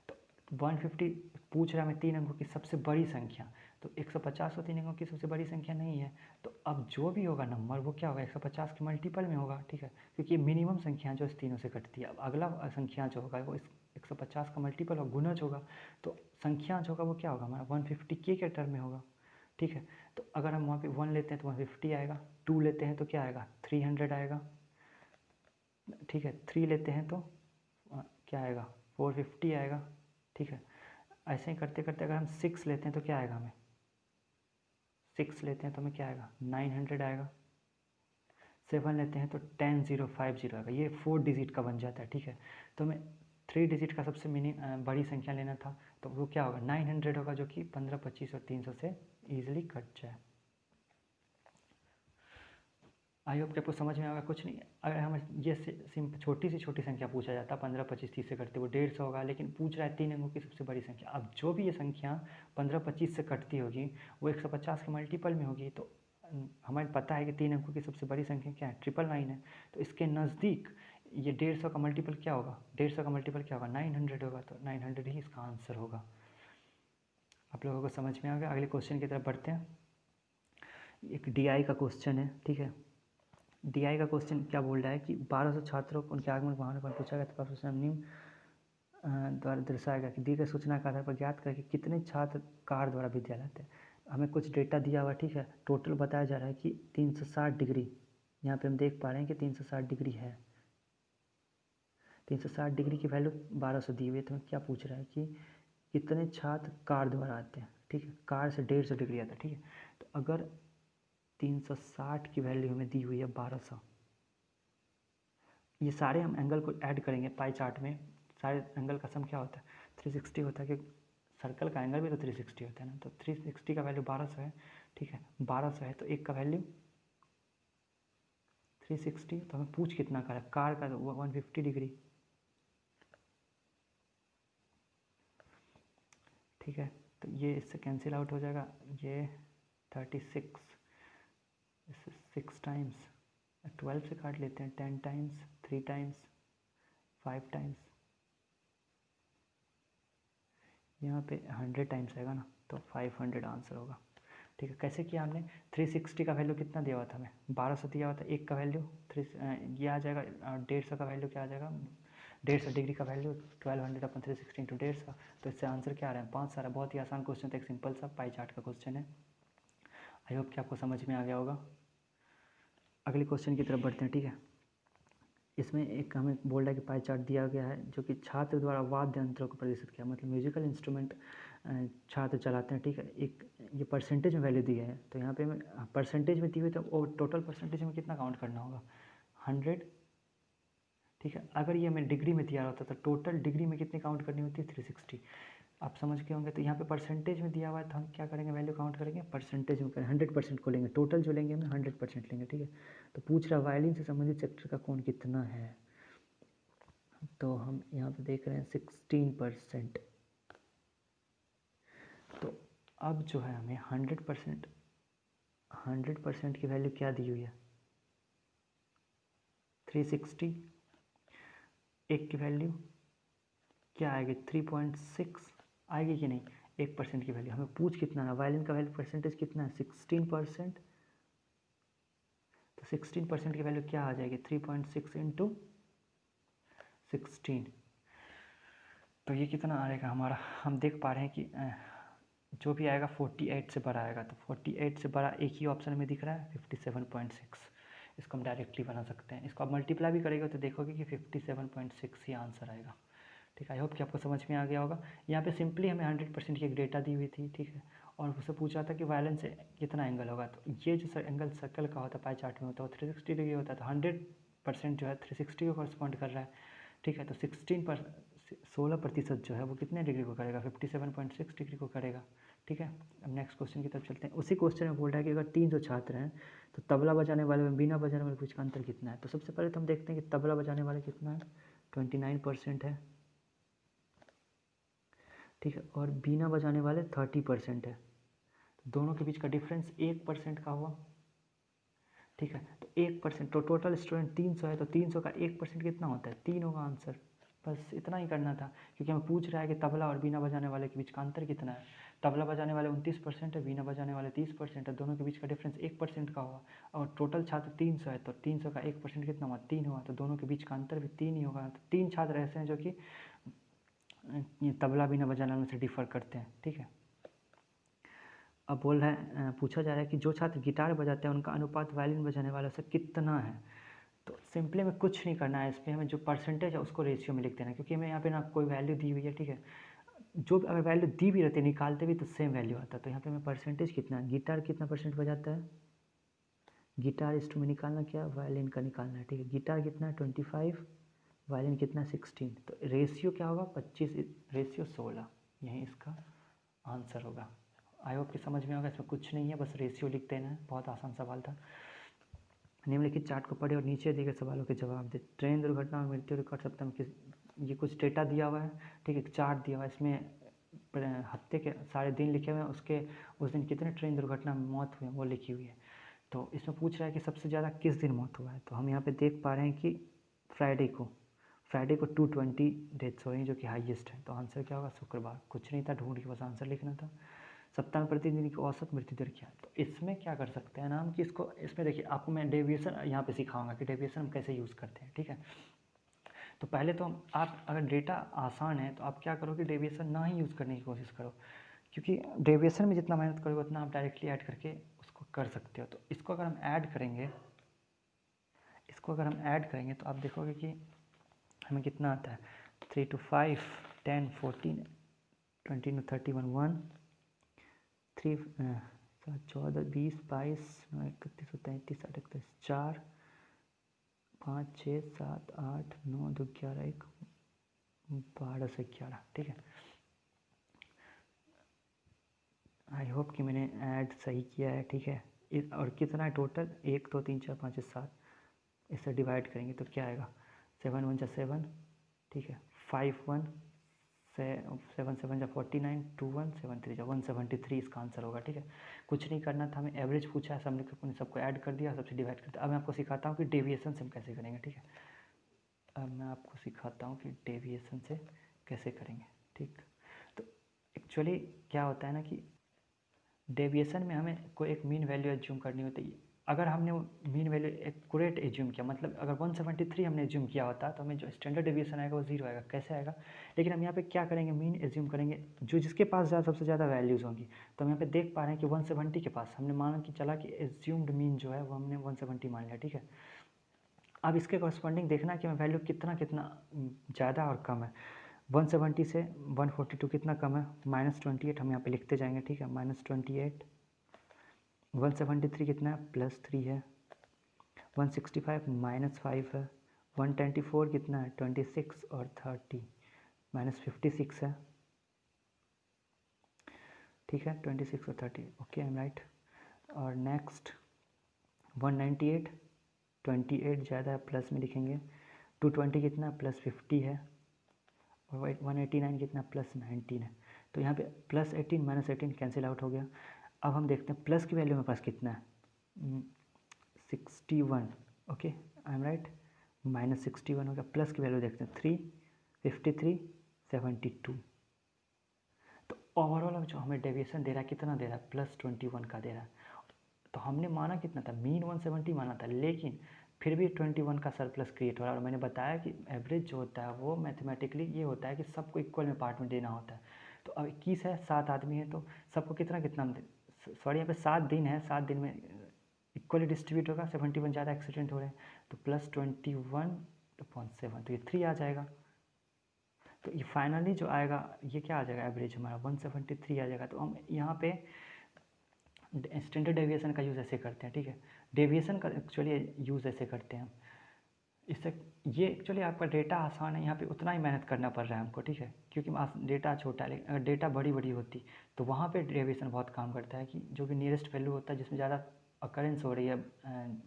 तो 150 पूछ रहा है हमें 3 अंकों की सबसे बड़ी संख्या, तो 150 तो 3 अंकों की सबसे बड़ी संख्या नहीं है। तो अब जो भी होगा नंबर वो क्या होगा, 150 के मल्टीपल में होगा, ठीक है, क्योंकि ये मिनिमम संख्या जो इस तीनों से कटती है। अब अगला संख्या जो होगा वो इस 150 का मल्टीपल और गुणज होगा, तो संख्या जो होगा वो क्या होगा हमारा 150 के टर्म में होगा, ठीक है। तो अगर हम वहाँ पे 1 लेते हैं तो 150 आएगा, 2 लेते हैं तो क्या आएगा 300 आएगा, ठीक है, 3 लेते हैं तो क्या आएगा 450 आएगा, ठीक है। ऐसे ही करते करते अगर हम 6 लेते हैं तो क्या आएगा, हमें 6 लेते हैं तो हमें क्या आएगा 900 आएगा। 7 लेते हैं तो 10050 आएगा, ये 4 डिजिट का बन जाता है, ठीक है। तो हमें 3 डिजिट का सबसे बड़ी संख्या लेना था, तो वो क्या होगा 900 होगा, जो कि 15 25 और 300 से ईजिली कट जाए। आई होप कि आपको समझ में आएगा। कुछ नहीं, अगर हमें ये छोटी से छोटी संख्या पूछा जाता 15, 25, 30 से कटती वो 150 होगा, लेकिन पूछ रहा है 3 अंकों की सबसे बड़ी संख्या। अब जो भी ये संख्या 15, 25 से कटती होगी वो 150 के मल्टीपल में होगी। तो हमें पता है कि 3 अंकों की सबसे बड़ी संख्या क्या है, 999 है। तो इसके नज़दीक ये 150 का मल्टीपल क्या होगा, 150 का मल्टीपल क्या होगा, 900 होगा। तो 900 ही इसका आंसर होगा। आप लोगों को समझ में आ गया। अगले क्वेश्चन की तरफ बढ़ते हैं। एक DI का क्वेश्चन है, ठीक है। DI का क्वेश्चन क्या बोल रहा है कि 1200 छात्रों को उनके आगमन वाहनों पर पूछा गया तो प्रश्न निम्न द्वारा दर्शाएगा कि दी गई सूचना के आधार पर ज्ञात करके कितने छात्र कार द्वारा विद्यालय आते हैं। हमें कुछ डेटा दिया हुआ, ठीक है। टोटल बताया जा रहा है कि 360 डिग्री, यहाँ पे हम देख पा रहे हैं कि 360 डिग्री है। 360 डिग्री की वैल्यू 1200 दी हुई है। तो हमें क्या पूछ रहा है कि कितने छात्र कार द्वारा आते हैं, ठीक है। कार से 150 डिग्री आता है, ठीक है। तो अगर 360 की वैल्यू हमें दी हुई है 1200, ये सारे हम एंगल को ऐड करेंगे पाई चार्ट में। सारे एंगल का सम क्या होता है, 360 होता है, क्योंकि सर्कल का एंगल भी तो 360 होता है ना। तो 360 का वैल्यू 1200 है, ठीक है। 1200 है तो एक का वैल्यू 360। तो हमें पूछ कितना का है, कार का 150 डिग्री, ठीक है। तो ये इससे कैंसिल आउट हो जाएगा, ये 36, इससे 6 टाइम्स, 12 से काट लेते हैं, 10 टाइम्स, 3 टाइम्स, 5 टाइम्स, यहाँ पे 100 टाइम्स आएगा ना। तो 500 आंसर होगा, ठीक है। कैसे किया हमने, 360 का वैल्यू कितना दिया हुआ था हमें, 1200 दिया हुआ था। एक का वैल्यू ये आ जाएगा, 150 का वैल्यू क्या आ जाएगा, 150 डिग्री का वैल्यू 1200 अपन 360 इंटू 150। तो इससे आंसर क्या आ रहा है, 5 सारा। बहुत ही आसान क्वेश्चन था, एक सिंपल सा पाई चार्ट का क्वेश्चन है। आई होप कि आपको समझ में आ गया होगा। अगले क्वेश्चन की तरफ बढ़ते हैं, ठीक है। इसमें एक हमें बोल रहा है कि पाई चार्ट दिया गया है जो कि छात्र द्वारा वाद्य यंत्रों को प्रदर्शित किया, मतलब म्यूजिकल इंस्ट्रूमेंट छात्र चलाते हैं, ठीक है। एक ये परसेंटेज में वैल्यू दी है। तो यहाँ पे हमें परसेंटेज में दी हुई, तो वो टोटल परसेंटेज में कितना काउंट करना होगा, 100, ठीक है। अगर ये हमें डिग्री में दिया होता तो टोटल डिग्री में कितनी काउंट करनी होती है, 360। आप समझ गए होंगे। तो यहाँ पे परसेंटेज में दिया हुआ है तो हम क्या करेंगे, वैल्यू काउंट करेंगे, परसेंटेज में करें, 100% को लेंगे। टोटल जो लेंगे हमें 100% लेंगे, ठीक है। तो पूछ रहा है वायलिन से संबंधित सेक्टर का कोण कितना है। तो हम यहाँ पे देख रहे हैं 16%। तो अब जो है हमें 100% की वैल्यू क्या दी हुई है, 360। एक की वैल्यू क्या आएगी, 3.6 आएगी कि नहीं। 1% की वैल्यू हमें पूछ कितना है, वायलिन का वैल्यू परसेंटेज कितना है, 16%। तो 16% की वैल्यू क्या आ जाएगी, 3.6 इंटू 16। तो ये कितना आएगा हमारा, हम देख पा रहे हैं कि जो भी आएगा 48 से बड़ा आएगा। तो 48 से बड़ा एक ही ऑप्शन में दिख रहा है, 57.6। इसको हम डायरेक्टली बना सकते हैं। इसको आप मल्टीप्लाई भी करेगा तो देखोगे कि 57.6 ही आंसर आएगा, ठीक है। आई होप कि आपको समझ में आ गया होगा। यहाँ पे सिंपली हमें 100% की एक डेटा दी हुई थी, ठीक है। और उससे पूछा था कि वायलिन से कितना एंगल होगा। तो ये जो एंगल सर्कल का होता है, पाई चार्ट में होता है, 360 डिग्री होता है। तो 100% जो है 360 को कॉरस्पॉन्ड कर रहा है, ठीक है। तो 16% जो है वो कितने डिग्री को करेगा, 57.6 डिग्री को करेगा, ठीक है। अब नेक्स्ट क्वेश्चन की तरफ चलते हैं। उसी क्वेश्चन में बोल रहा है कि अगर 300 छात्र हैं तो तबला बजाने वाले में बीना बजाने वाले कुछ का अंतर कितना है। तो सबसे पहले तो हम देखते हैं कि तबला बजाने वाले कितना है, 29% है, ठीक है। और बीना बजाने वाले 30% है। तो दोनों के बीच का डिफरेंस 1% का हुआ, ठीक है। तो 1%, तो टोटल स्टूडेंट 300 है, तो 300 का 1% कितना होता है, 3 होगा आंसर। बस इतना ही करना था, क्योंकि हमें पूछ रहा है कि तबला और बीना बजाने वाले के बीच का अंतर कितना है। तबला बजाने वाले 29% है, बीना बजाने वाले 30% है। दोनों के बीच का डिफरेंस 1% का हुआ। और टोटल छात्र 300 है, तो 300 का 1% कितना हुआ, 3 हुआ। तो दोनों के बीच का अंतर भी 3 ही होगा। तो 3 छात्र ऐसे हैं जो कि ये तबला बीना बजाने वाले से डिफ़र करते हैं, ठीक है। अब बोल रहा है, पूछा जा रहा है कि जो छात्र गिटार बजाते हैं उनका अनुपात वायलिन बजाने वालों से कितना है। तो सिंपली में कुछ नहीं करना है, इस पर हमें जो परसेंटेज है उसको रेशियो में लिख देना है, क्योंकि हमें यहाँ पे ना कोई वैल्यू दी हुई है, ठीक है। जो अगर वैल्यू दी भी रहती है, निकालते भी तो सेम वैल्यू आता है। तो यहाँ पे हमें परसेंटेज कितना है, गिटार कितना परसेंट बजाता है, गिटार इस में निकालना क्या, वायलिन का निकालना है, ठीक है। गिटार कितना है 25, वायलिन कितना 16। तो रेशियो क्या होगा, 25 रेशियो 16, यही इसका आंसर होगा। आई होप कि समझ में होगा। इसमें कुछ नहीं है, बस रेशियो लिख देना है, बहुत आसान सवाल था। निम्नलिखित चार्ट को पढ़े और नीचे दिए गए सवालों के जवाब दे। ट्रेन दुर्घटना और मृत्यु रिकॉर्ड सप्ताह में किस, ये कुछ डेटा दिया हुआ है, ठीक है, एक चार्ट दिया हुआ है, इसमें हफ्ते के सारे दिन लिखे हुए हैं, उसके उस दिन कितने ट्रेन दुर्घटना में मौत हुई वो लिखी हुई है। तो इसमें पूछ रहा है कि सबसे ज़्यादा किस दिन मौत हुआ है। तो हम यहाँ पे देख पा रहे हैं कि फ्राइडे को 220 डेथ्स हो रही हैं, जो कि हाईएस्ट है। तो आंसर क्या होगा? शुक्रवार। कुछ नहीं था, ढूंढ के बस आंसर लिखना था। सप्ताह में प्रतिदिन की औसत मृत्यु दर क्या है? तो इसमें क्या कर सकते हैं ना हम कि इसको, इसमें देखिए आपको मैं डेविएशन यहाँ पे सिखाऊंगा कि डेविएशन हम कैसे यूज़ करते हैं, ठीक है। तो पहले तो आप अगर डेटा आसान है तो आप क्या करो कि डेविएशन ना ही यूज़ करने की कोशिश करो, क्योंकि डेविएशन में जितना मेहनत करोगे उतना आप डायरेक्टली ऐड करके उसको कर सकते हो। तो इसको अगर हम ऐड करेंगे तो आप देखोगे कि हमें कितना आता है, 3 to 5, 10, 14, 20 to 31, 1, 3, 7, 14, 20, 22, 9, 31, 33, 38, 4, 5, 6, 7, 8, 9, 2, 11, 1, 12 से 11, ठीक है। आई होप कि मैंने ऐड सही किया है, ठीक है। और कितना है टोटल? 1, 2, 3, 4, 5, 6, 7, इससे डिवाइड करेंगे तो क्या आएगा? 7 1 जा 7, ठीक है। 5 1 7 7 जा 49, 2 1 7 3 जा 173 इसका आंसर होगा, ठीक है। कुछ नहीं करना था, हमें एवरेज पूछा है, हमने सबको ऐड कर दिया, सबसे डिवाइड कर दिया। अब मैं आपको सिखाता हूँ कि डेविएशन से हम कैसे करेंगे, ठीक है। अब मैं आपको सिखाता हूँ कि डेविएशन से कैसे करेंगे, ठीक। तो एक्चुअली क्या होता है ना कि डेविएशन में हमें कोई एक मीन वैल्यू एज्यूम करनी होती है। अगर हमने वो मीन वैल्यू एक्यूरेट एज्यूम किया, मतलब अगर 173 हमने एज्यूम किया होता तो हमें जो स्टैंडर्ड डेविएशन आएगा वो 0 आएगा। कैसे आएगा? लेकिन हम यहाँ पे क्या करेंगे, मीन एज्यूम करेंगे जो जिसके पास सबसे ज़्यादा वैल्यूज़ होंगी। तो हम यहाँ पे देख पा रहे हैं कि 170 के पास हमने माना कि चला कि एज्यूम्ड मीन जो है वो हमने 170 मान लिया, ठीक है। अब इसके कॉरस्पॉन्डिंग देखना कि हमें वैल्यू कितना ज़्यादा और कम है। 170 से 142 कितना कम है? -28 हम यहाँ पे लिखते जाएंगे, ठीक है। -28, 173 कितना है? +3 है। 165 -5 है। 124 कितना है? 26 और 30 -56 है, ठीक है। 26 और 30, ओके, आई एम राइट। और नेक्स्ट 198, 28 ज़्यादा है, प्लस में लिखेंगे। 220 कितना? +50 है। और 189 कितना? +19 है। तो यहाँ पे +18 -18 कैंसिल आउट हो गया। अब हम देखते हैं प्लस की वैल्यू मेरे पास कितना है, 61, ओके, आई एम राइट। -61 हो गया। प्लस की वैल्यू देखते हैं, 3, 53, 72। तो ओवरऑल अब जो हमें डेविएशन दे रहा है कितना दे रहा है? +21 का दे रहा है। तो हमने माना कितना था? मीन 170 माना था, लेकिन फिर भी 21 का सरप्लस क्रिएट हो रहा है। और मैंने बताया कि एवरेज जो होता है वो मैथमेटिकली ये होता है कि सबको इक्वल में पार्ट में देना होता है। तो अब 21 है, 7 आदमी है, तो सबको कितना सॉरी, यहाँ पे 7 दिन है, 7 दिन में इक्वली डिस्ट्रीब्यूट होगा। 71 ज़्यादा एक्सीडेंट हो रहे हैं, तो +21/7, तो ये 3 आ जाएगा। तो ये फाइनली जो आएगा ये क्या आ जाएगा? एवरेज हमारा 173 आ जाएगा। तो हम यहाँ पे स्टैंडर्ड डेविएशन का यूज़ ऐसे करते हैं, ठीक है। डेविएशन का एक्चुअली यूज़ ऐसे करते हैं इससे, ये एक्चुअली आपका डेटा आसान है, यहाँ पे उतना ही मेहनत करना पड़ रहा है हमको, ठीक है, क्योंकि डेटा छोटा है। लेकिन अगर डेटा बड़ी होती तो वहाँ पे डेविएशन बहुत काम करता है कि जो भी नियरेस्ट वैल्यू होता है जिसमें ज़्यादा अकरेंस हो रही है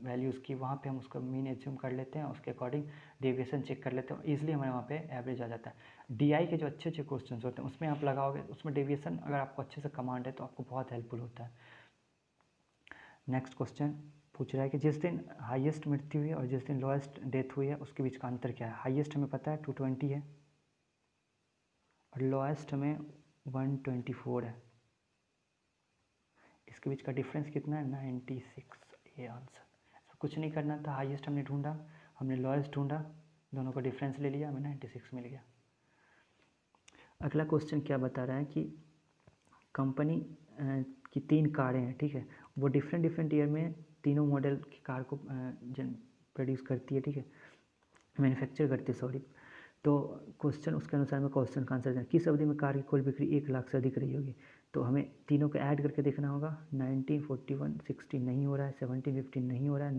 वैल्यूज़ की, वहाँ पे हम उसका मीन एज्यूम कर लेते हैं, उसके अकॉर्डिंग डेविएशन चेक कर लेते हैं, ईजिली हमारे वहाँ पे एवरेज आ जाता है। DI के जो अच्छे क्वेश्चन होते हैं उसमें आप लगाओगे, उसमें डेविएशन अगर आपको अच्छे से कमांड है तो आपको बहुत हेल्पफुल होता है। नेक्स्ट क्वेश्चन पूछ रहा है कि जिस दिन हाईएस्ट मृत्यु हुई है और जिस दिन लोएस्ट डेथ हुई है उसके बीच का अंतर क्या है? हाईएस्ट हमें पता है 220 है और लोएस्ट हमें 124 है। इसके बीच का डिफरेंस कितना है? 96, ये आंसर। कुछ नहीं करना था, हाईएस्ट हमने ढूंढा, हमने लोएस्ट ढूंढा, दोनों का डिफरेंस ले लिया, हमें 96 मिल गया। अगला क्वेश्चन क्या बता रहा है कि कंपनी की 3 कारें हैं, ठीक है, वो डिफरेंट ईयर में तीनों मॉडल की कार को प्रोड्यूस करती है, ठीक है, मैन्युफैक्चर करती है, सॉरी। तो क्वेश्चन उसके अनुसार में क्वेश्चन का आंसर देना, किस अवधि में कार की कुल बिक्री 1 लाख से अधिक रही होगी? तो हमें तीनों को ऐड करके देखना होगा। 19, 41, 60 नहीं हो रहा है, 17, 15 नहीं हो रहा है,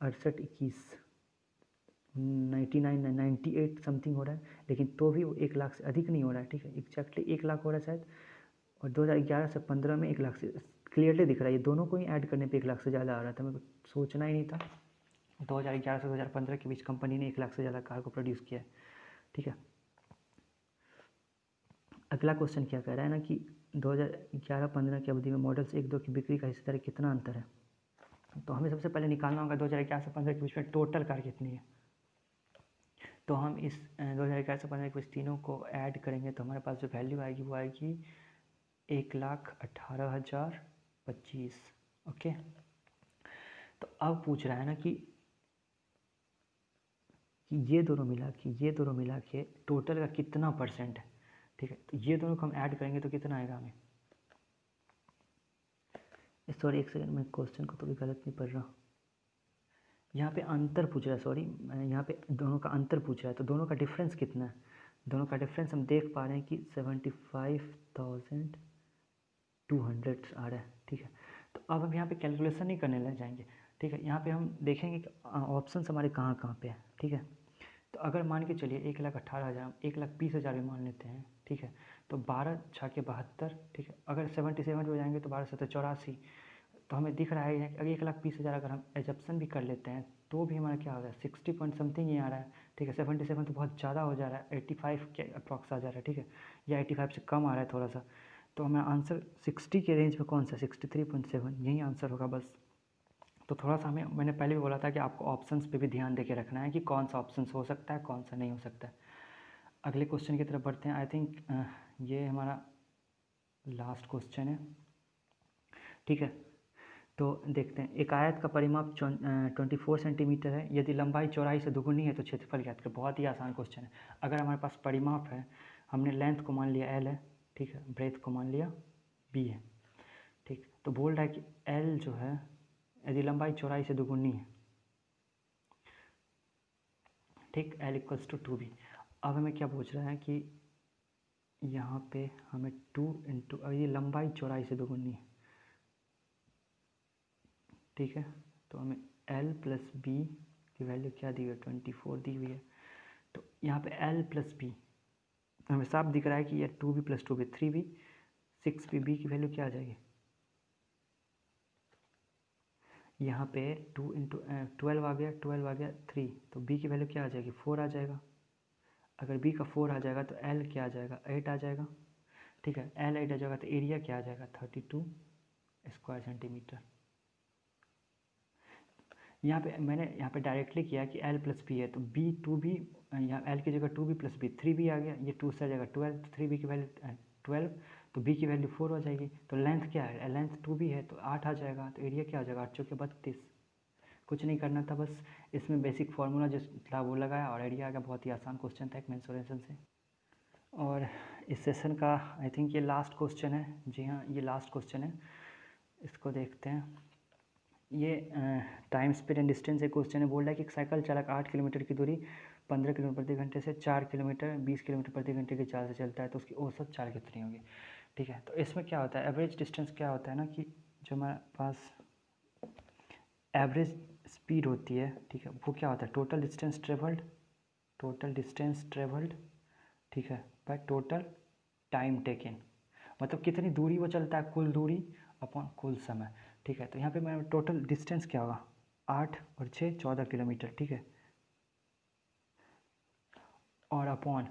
68, 21, 99, 98 समथिंग हो रहा है, लेकिन तो भी वो 1 लाख से अधिक नहीं हो रहा है, ठीक है, एग्जैक्टली 1 लाख हो रहा है शायद। और 2011 से 15 में 1 लाख से क्लियरली दिख रहा है, ये दोनों को ही ऐड करने पे 1 लाख से ज़्यादा आ रहा था, मेरे को सोचना ही नहीं था। 2011 से 2015 के बीच कंपनी ने 1 लाख से ज़्यादा कार को प्रोड्यूस किया है, ठीक है। अगला क्वेश्चन क्या कह रहा है ना कि 2011-15 की अवधि में मॉडल्स 1-2 की बिक्री का हिस्सेदारी कितना अंतर है। तो हमें सबसे पहले निकालना होगा 2011 से 15 के बीच में टोटल कार कितनी है। तो हम इस 2011 से 15 के बीच तीनों को ऐड करेंगे तो हमारे पास जो वैल्यू आएगी वो आएगी 1,18,025। ओके, तो अब पूछ रहा है ना कि ये दोनों मिला के टोटल का कितना परसेंट है, ठीक है। तो ये दोनों को हम ऐड करेंगे तो कितना आएगा हमें, सॉरी 1 सेकंड, मैं क्वेश्चन को तो भी गलत नहीं पढ़ रहा, यहाँ पे अंतर पूछ रहा है, सॉरी यहाँ पे दोनों का अंतर पूछ रहा है, तो दोनों का डिफरेंस कितना है। दोनों का डिफरेंस हम देख पा रहे हैं कि 75,200 आ रहा है, ठीक है। तो अब हम यहाँ पे कैलकुलेशन नहीं करने लग जाएंगे, ठीक है। यहाँ पे हम देखेंगे कि ऑप्शंस हमारे कहाँ कहाँ पे है, ठीक है। तो अगर मान के चलिए 1,18,000, 1,20,000 भी मान लेते हैं, ठीक है। तो 12×6 = 72, ठीक है। अगर 77 हो जाएंगे तो 12×7 = 84। तो हमें दिख रहा है कि 1,20,000 अगर हम एजप्शन भी कर लेते हैं तो भी हमारा क्या होगा 60 पॉइंट समथिंग ही आ रहा है, ठीक है। 77 तो बहुत ज़्यादा हो जा रहा है, 85 के अप्रॉक्स आ जा रहा है, ठीक है, या 85 से कम आ रहा है थोड़ा सा। तो हमें आंसर 60 के रेंज में कौन सा 63.7 यही आंसर होगा बस। तो थोड़ा सा मैंने पहले भी बोला था कि आपको ऑप्शंस पे भी ध्यान दे के रखना है कि कौन सा ऑप्शंस हो सकता है कौन सा नहीं हो सकता है। अगले क्वेश्चन की तरफ बढ़ते हैं। आई थिंक ये हमारा लास्ट क्वेश्चन है, ठीक है। तो देखते हैं, एक आयत का परिमाप 24 सेंटीमीटर है, यदि लंबाई चौड़ाई से दुगुनी है तो क्षेत्रफल ज्ञात करें। बहुत ही आसान क्वेश्चन है। अगर हमारे पास परिमाप है, हमने लेंथ को मान लिया L है, ठीक है, ब्रेथ को मान लिया B है, ठीक। तो बोल रहा है कि L जो है यदि लंबाई चौड़ाई से दुगुनी है, ठीक, L = 2B। अब हमें क्या पूछ रहा है कि यहाँ पे हमें 2 इंटू, अब ये लंबाई चौड़ाई से दुगुनी है, ठीक है। तो हमें L + B की वैल्यू क्या दी हुई है 24 दी हुई है। तो यहाँ पे L + B हमें साफ दिख रहा है कि ये 2B + 2B 3B 6B, B की वैल्यू क्या आ जाएगी यहाँ पे 2 × 12 आ गया, 12 आ गया 3, तो B की वैल्यू क्या आ जाएगी 4 आ जाएगा। अगर B का 4 आ जाएगा तो L क्या आ जाएगा 8 आ जाएगा, ठीक है। L 8 आ जाएगा तो एरिया क्या आ जाएगा 32 स्क्वायर सेंटीमीटर। यहाँ पे मैंने यहाँ पे डायरेक्टली किया कि L + B है तो B 2B, यहाँ L की जगह 2B + B 3B आ गया, ये 2 से आ जाएगा 12, तो 3B की वैल्यू 12, तो B की वैल्यू 4 हो जाएगी। तो लेंथ क्या है, लेंथ 2B है तो 8 आ जाएगा, तो एरिया क्या हो जाएगा 8 × 32। कुछ नहीं करना था, बस इसमें बेसिक फार्मूला जो था वो लगाया और आइडिया आ गया। बहुत ही आसान क्वेश्चन था एक मेंसुरेशन से। और इस सेशन का आई थिंक ये लास्ट क्वेश्चन है, जी हाँ ये लास्ट क्वेश्चन है, इसको देखते हैं। ये टाइम स्पीड एंड डिस्टेंस एक क्वेश्चन है। बोल रहा है कि एक साइकिल चालक 8 किलोमीटर की दूरी 15 किलोमीटर प्रति घंटे से 4 किलोमीटर 20 किलोमीटर प्रति घंटे की चाल से चलता है, तो उसकी औसत चाल कितनी होगी, ठीक है। तो इसमें क्या होता है, एवरेज डिस्टेंस क्या होता है ना कि जो हमारे पास एवरेज स्पीड होती है, ठीक है, वो क्या होता है टोटल डिस्टेंस ट्रेवल्ड, ठीक है, बाय टोटल टाइम टेकन, मतलब कितनी दूरी वो चलता है, कुल दूरी अपॉन कुल समय, ठीक है। तो यहाँ पे मेरा टोटल डिस्टेंस क्या होगा 8 और 6 14 किलोमीटर, ठीक है, और अपॉन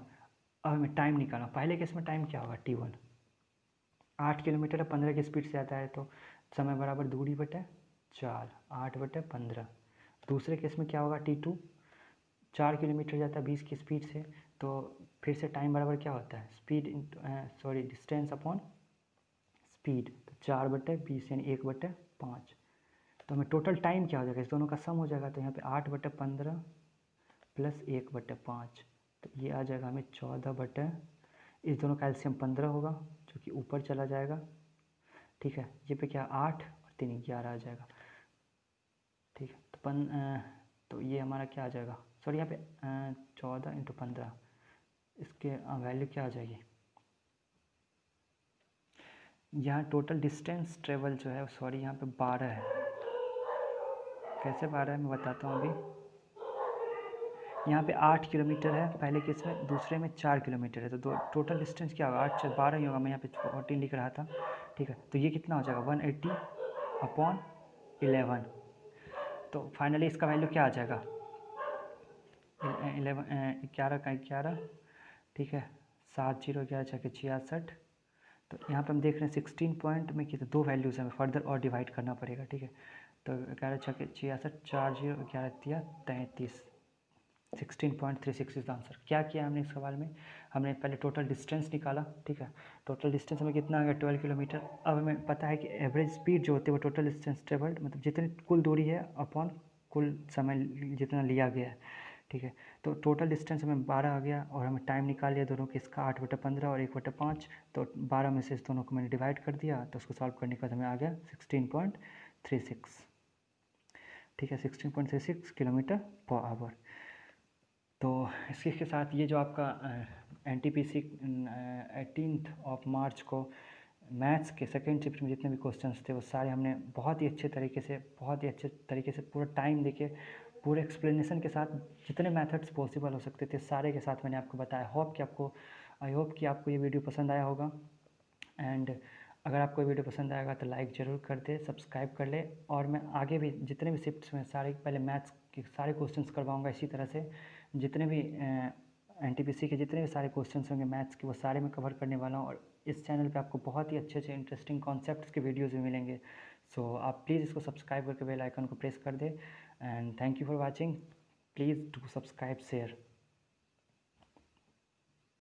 अब हमें टाइम निकालना। पहले केस में टाइम क्या होगा T1, 8 किलोमीटर 15 की स्पीड से आता है तो समय बराबर दूरी बटे 4, 8/15। दूसरे केस में क्या होगा T2, 4 किलोमीटर जाता है 20 की स्पीड से, तो फिर से टाइम बराबर क्या होता है डिस्टेंस अपॉन स्पीड, तो 4/20 यानी 1/5। तो हमें टोटल टाइम क्या हो जाएगा, इस दोनों का सम हो जाएगा, तो यहाँ पे 8/15 + 1/5, तो ये आ जाएगा हमें 14 इस दोनों का एलसीएम 15 होगा जो कि ऊपर चला जाएगा, ठीक है। ये पे क्या 8 और 3 11 आ जाएगा, ठीक है। तो ये हमारा क्या आ जाएगा, सॉरी यहाँ पे 14 × 15 इसके वैल्यू क्या आ जाएगी, यहाँ टोटल डिस्टेंस ट्रेवल जो है सॉरी यहाँ पे 12 है। कैसे 12 है मैं बताता हूँ अभी। यहाँ पे 8 किलोमीटर है पहले केस में, दूसरे में 4 किलोमीटर है, तो दो टोटल डिस्टेंस क्या होगा, 8 4 12 ही होगा, मैं यहाँ पे 14 लिख रहा था, ठीक है। तो ये कितना हो जाएगा 180/11। तो फाइनली इसका वैल्यू क्या आ जाएगा 11 का 11, ठीक है, 7 0 11 छः 66। तो यहाँ पे हम देख रहे हैं 16 पॉइंट में कितने दो वैल्यूज़ हमें फर्दर और डिवाइड करना पड़ेगा, ठीक है। तो 11 छः 66, 4 0 11 दिया 33, 16.36 इज द आंसर। क्या किया हमने इस सवाल में, हमने पहले टोटल डिस्टेंस निकाला, ठीक है। टोटल डिस्टेंस हमें कितना आ गया 12 किलोमीटर। अब हमें पता है कि एवरेज स्पीड जो होती है वो टोटल डिस्टेंस ट्रेवल्ड मतलब जितनी कुल दूरी है अपॉन कुल समय जितना लिया गया है, ठीक है। तो टोटल डिस्टेंस हमें 12 आ गया और हमें टाइम निकाल लिया दोनों के, इसका 8/15 और 1/5। तो 12 में से इस दोनों को मैंने डिवाइड कर दिया, तो उसको सॉल्व करने के बाद हमें आ गया 16.36, ठीक है, 16.36 किलोमीटर पर आवर। तो इसी के साथ ये जो आपका NTPC 18 मार्च को मैथ्स के सेकेंड चैप्टर में जितने भी क्वेश्चंस थे वो सारे हमने बहुत ही अच्छे तरीके से पूरा टाइम देके पूरे एक्सप्लेनेशन के साथ जितने मेथड्स पॉसिबल हो सकते थे सारे के साथ मैंने आपको बताया। आई होप कि आपको ये वीडियो पसंद आया होगा। एंड अगर आपको वीडियो पसंद आएगा तो लाइक ज़रूर कर दे, सब्सक्राइब कर ले। और मैं आगे भी जितने भी शिफ्ट्स में सारे पहले मैथ्स के सारे क्वेश्चंस करवाऊंगा, इसी तरह से जितने भी NTPC के जितने भी सारे क्वेश्चंस होंगे मैथ्स के वो सारे मैं कवर करने वाला हूँ। और इस चैनल पे आपको बहुत ही अच्छे अच्छे इंटरेस्टिंग कॉन्सेप्ट्स के वीडियोज़ भी मिलेंगे। सो आप प्लीज़ इसको सब्सक्राइब करके बेल आइकन को प्रेस कर दे। And thank you for watching, please do subscribe share.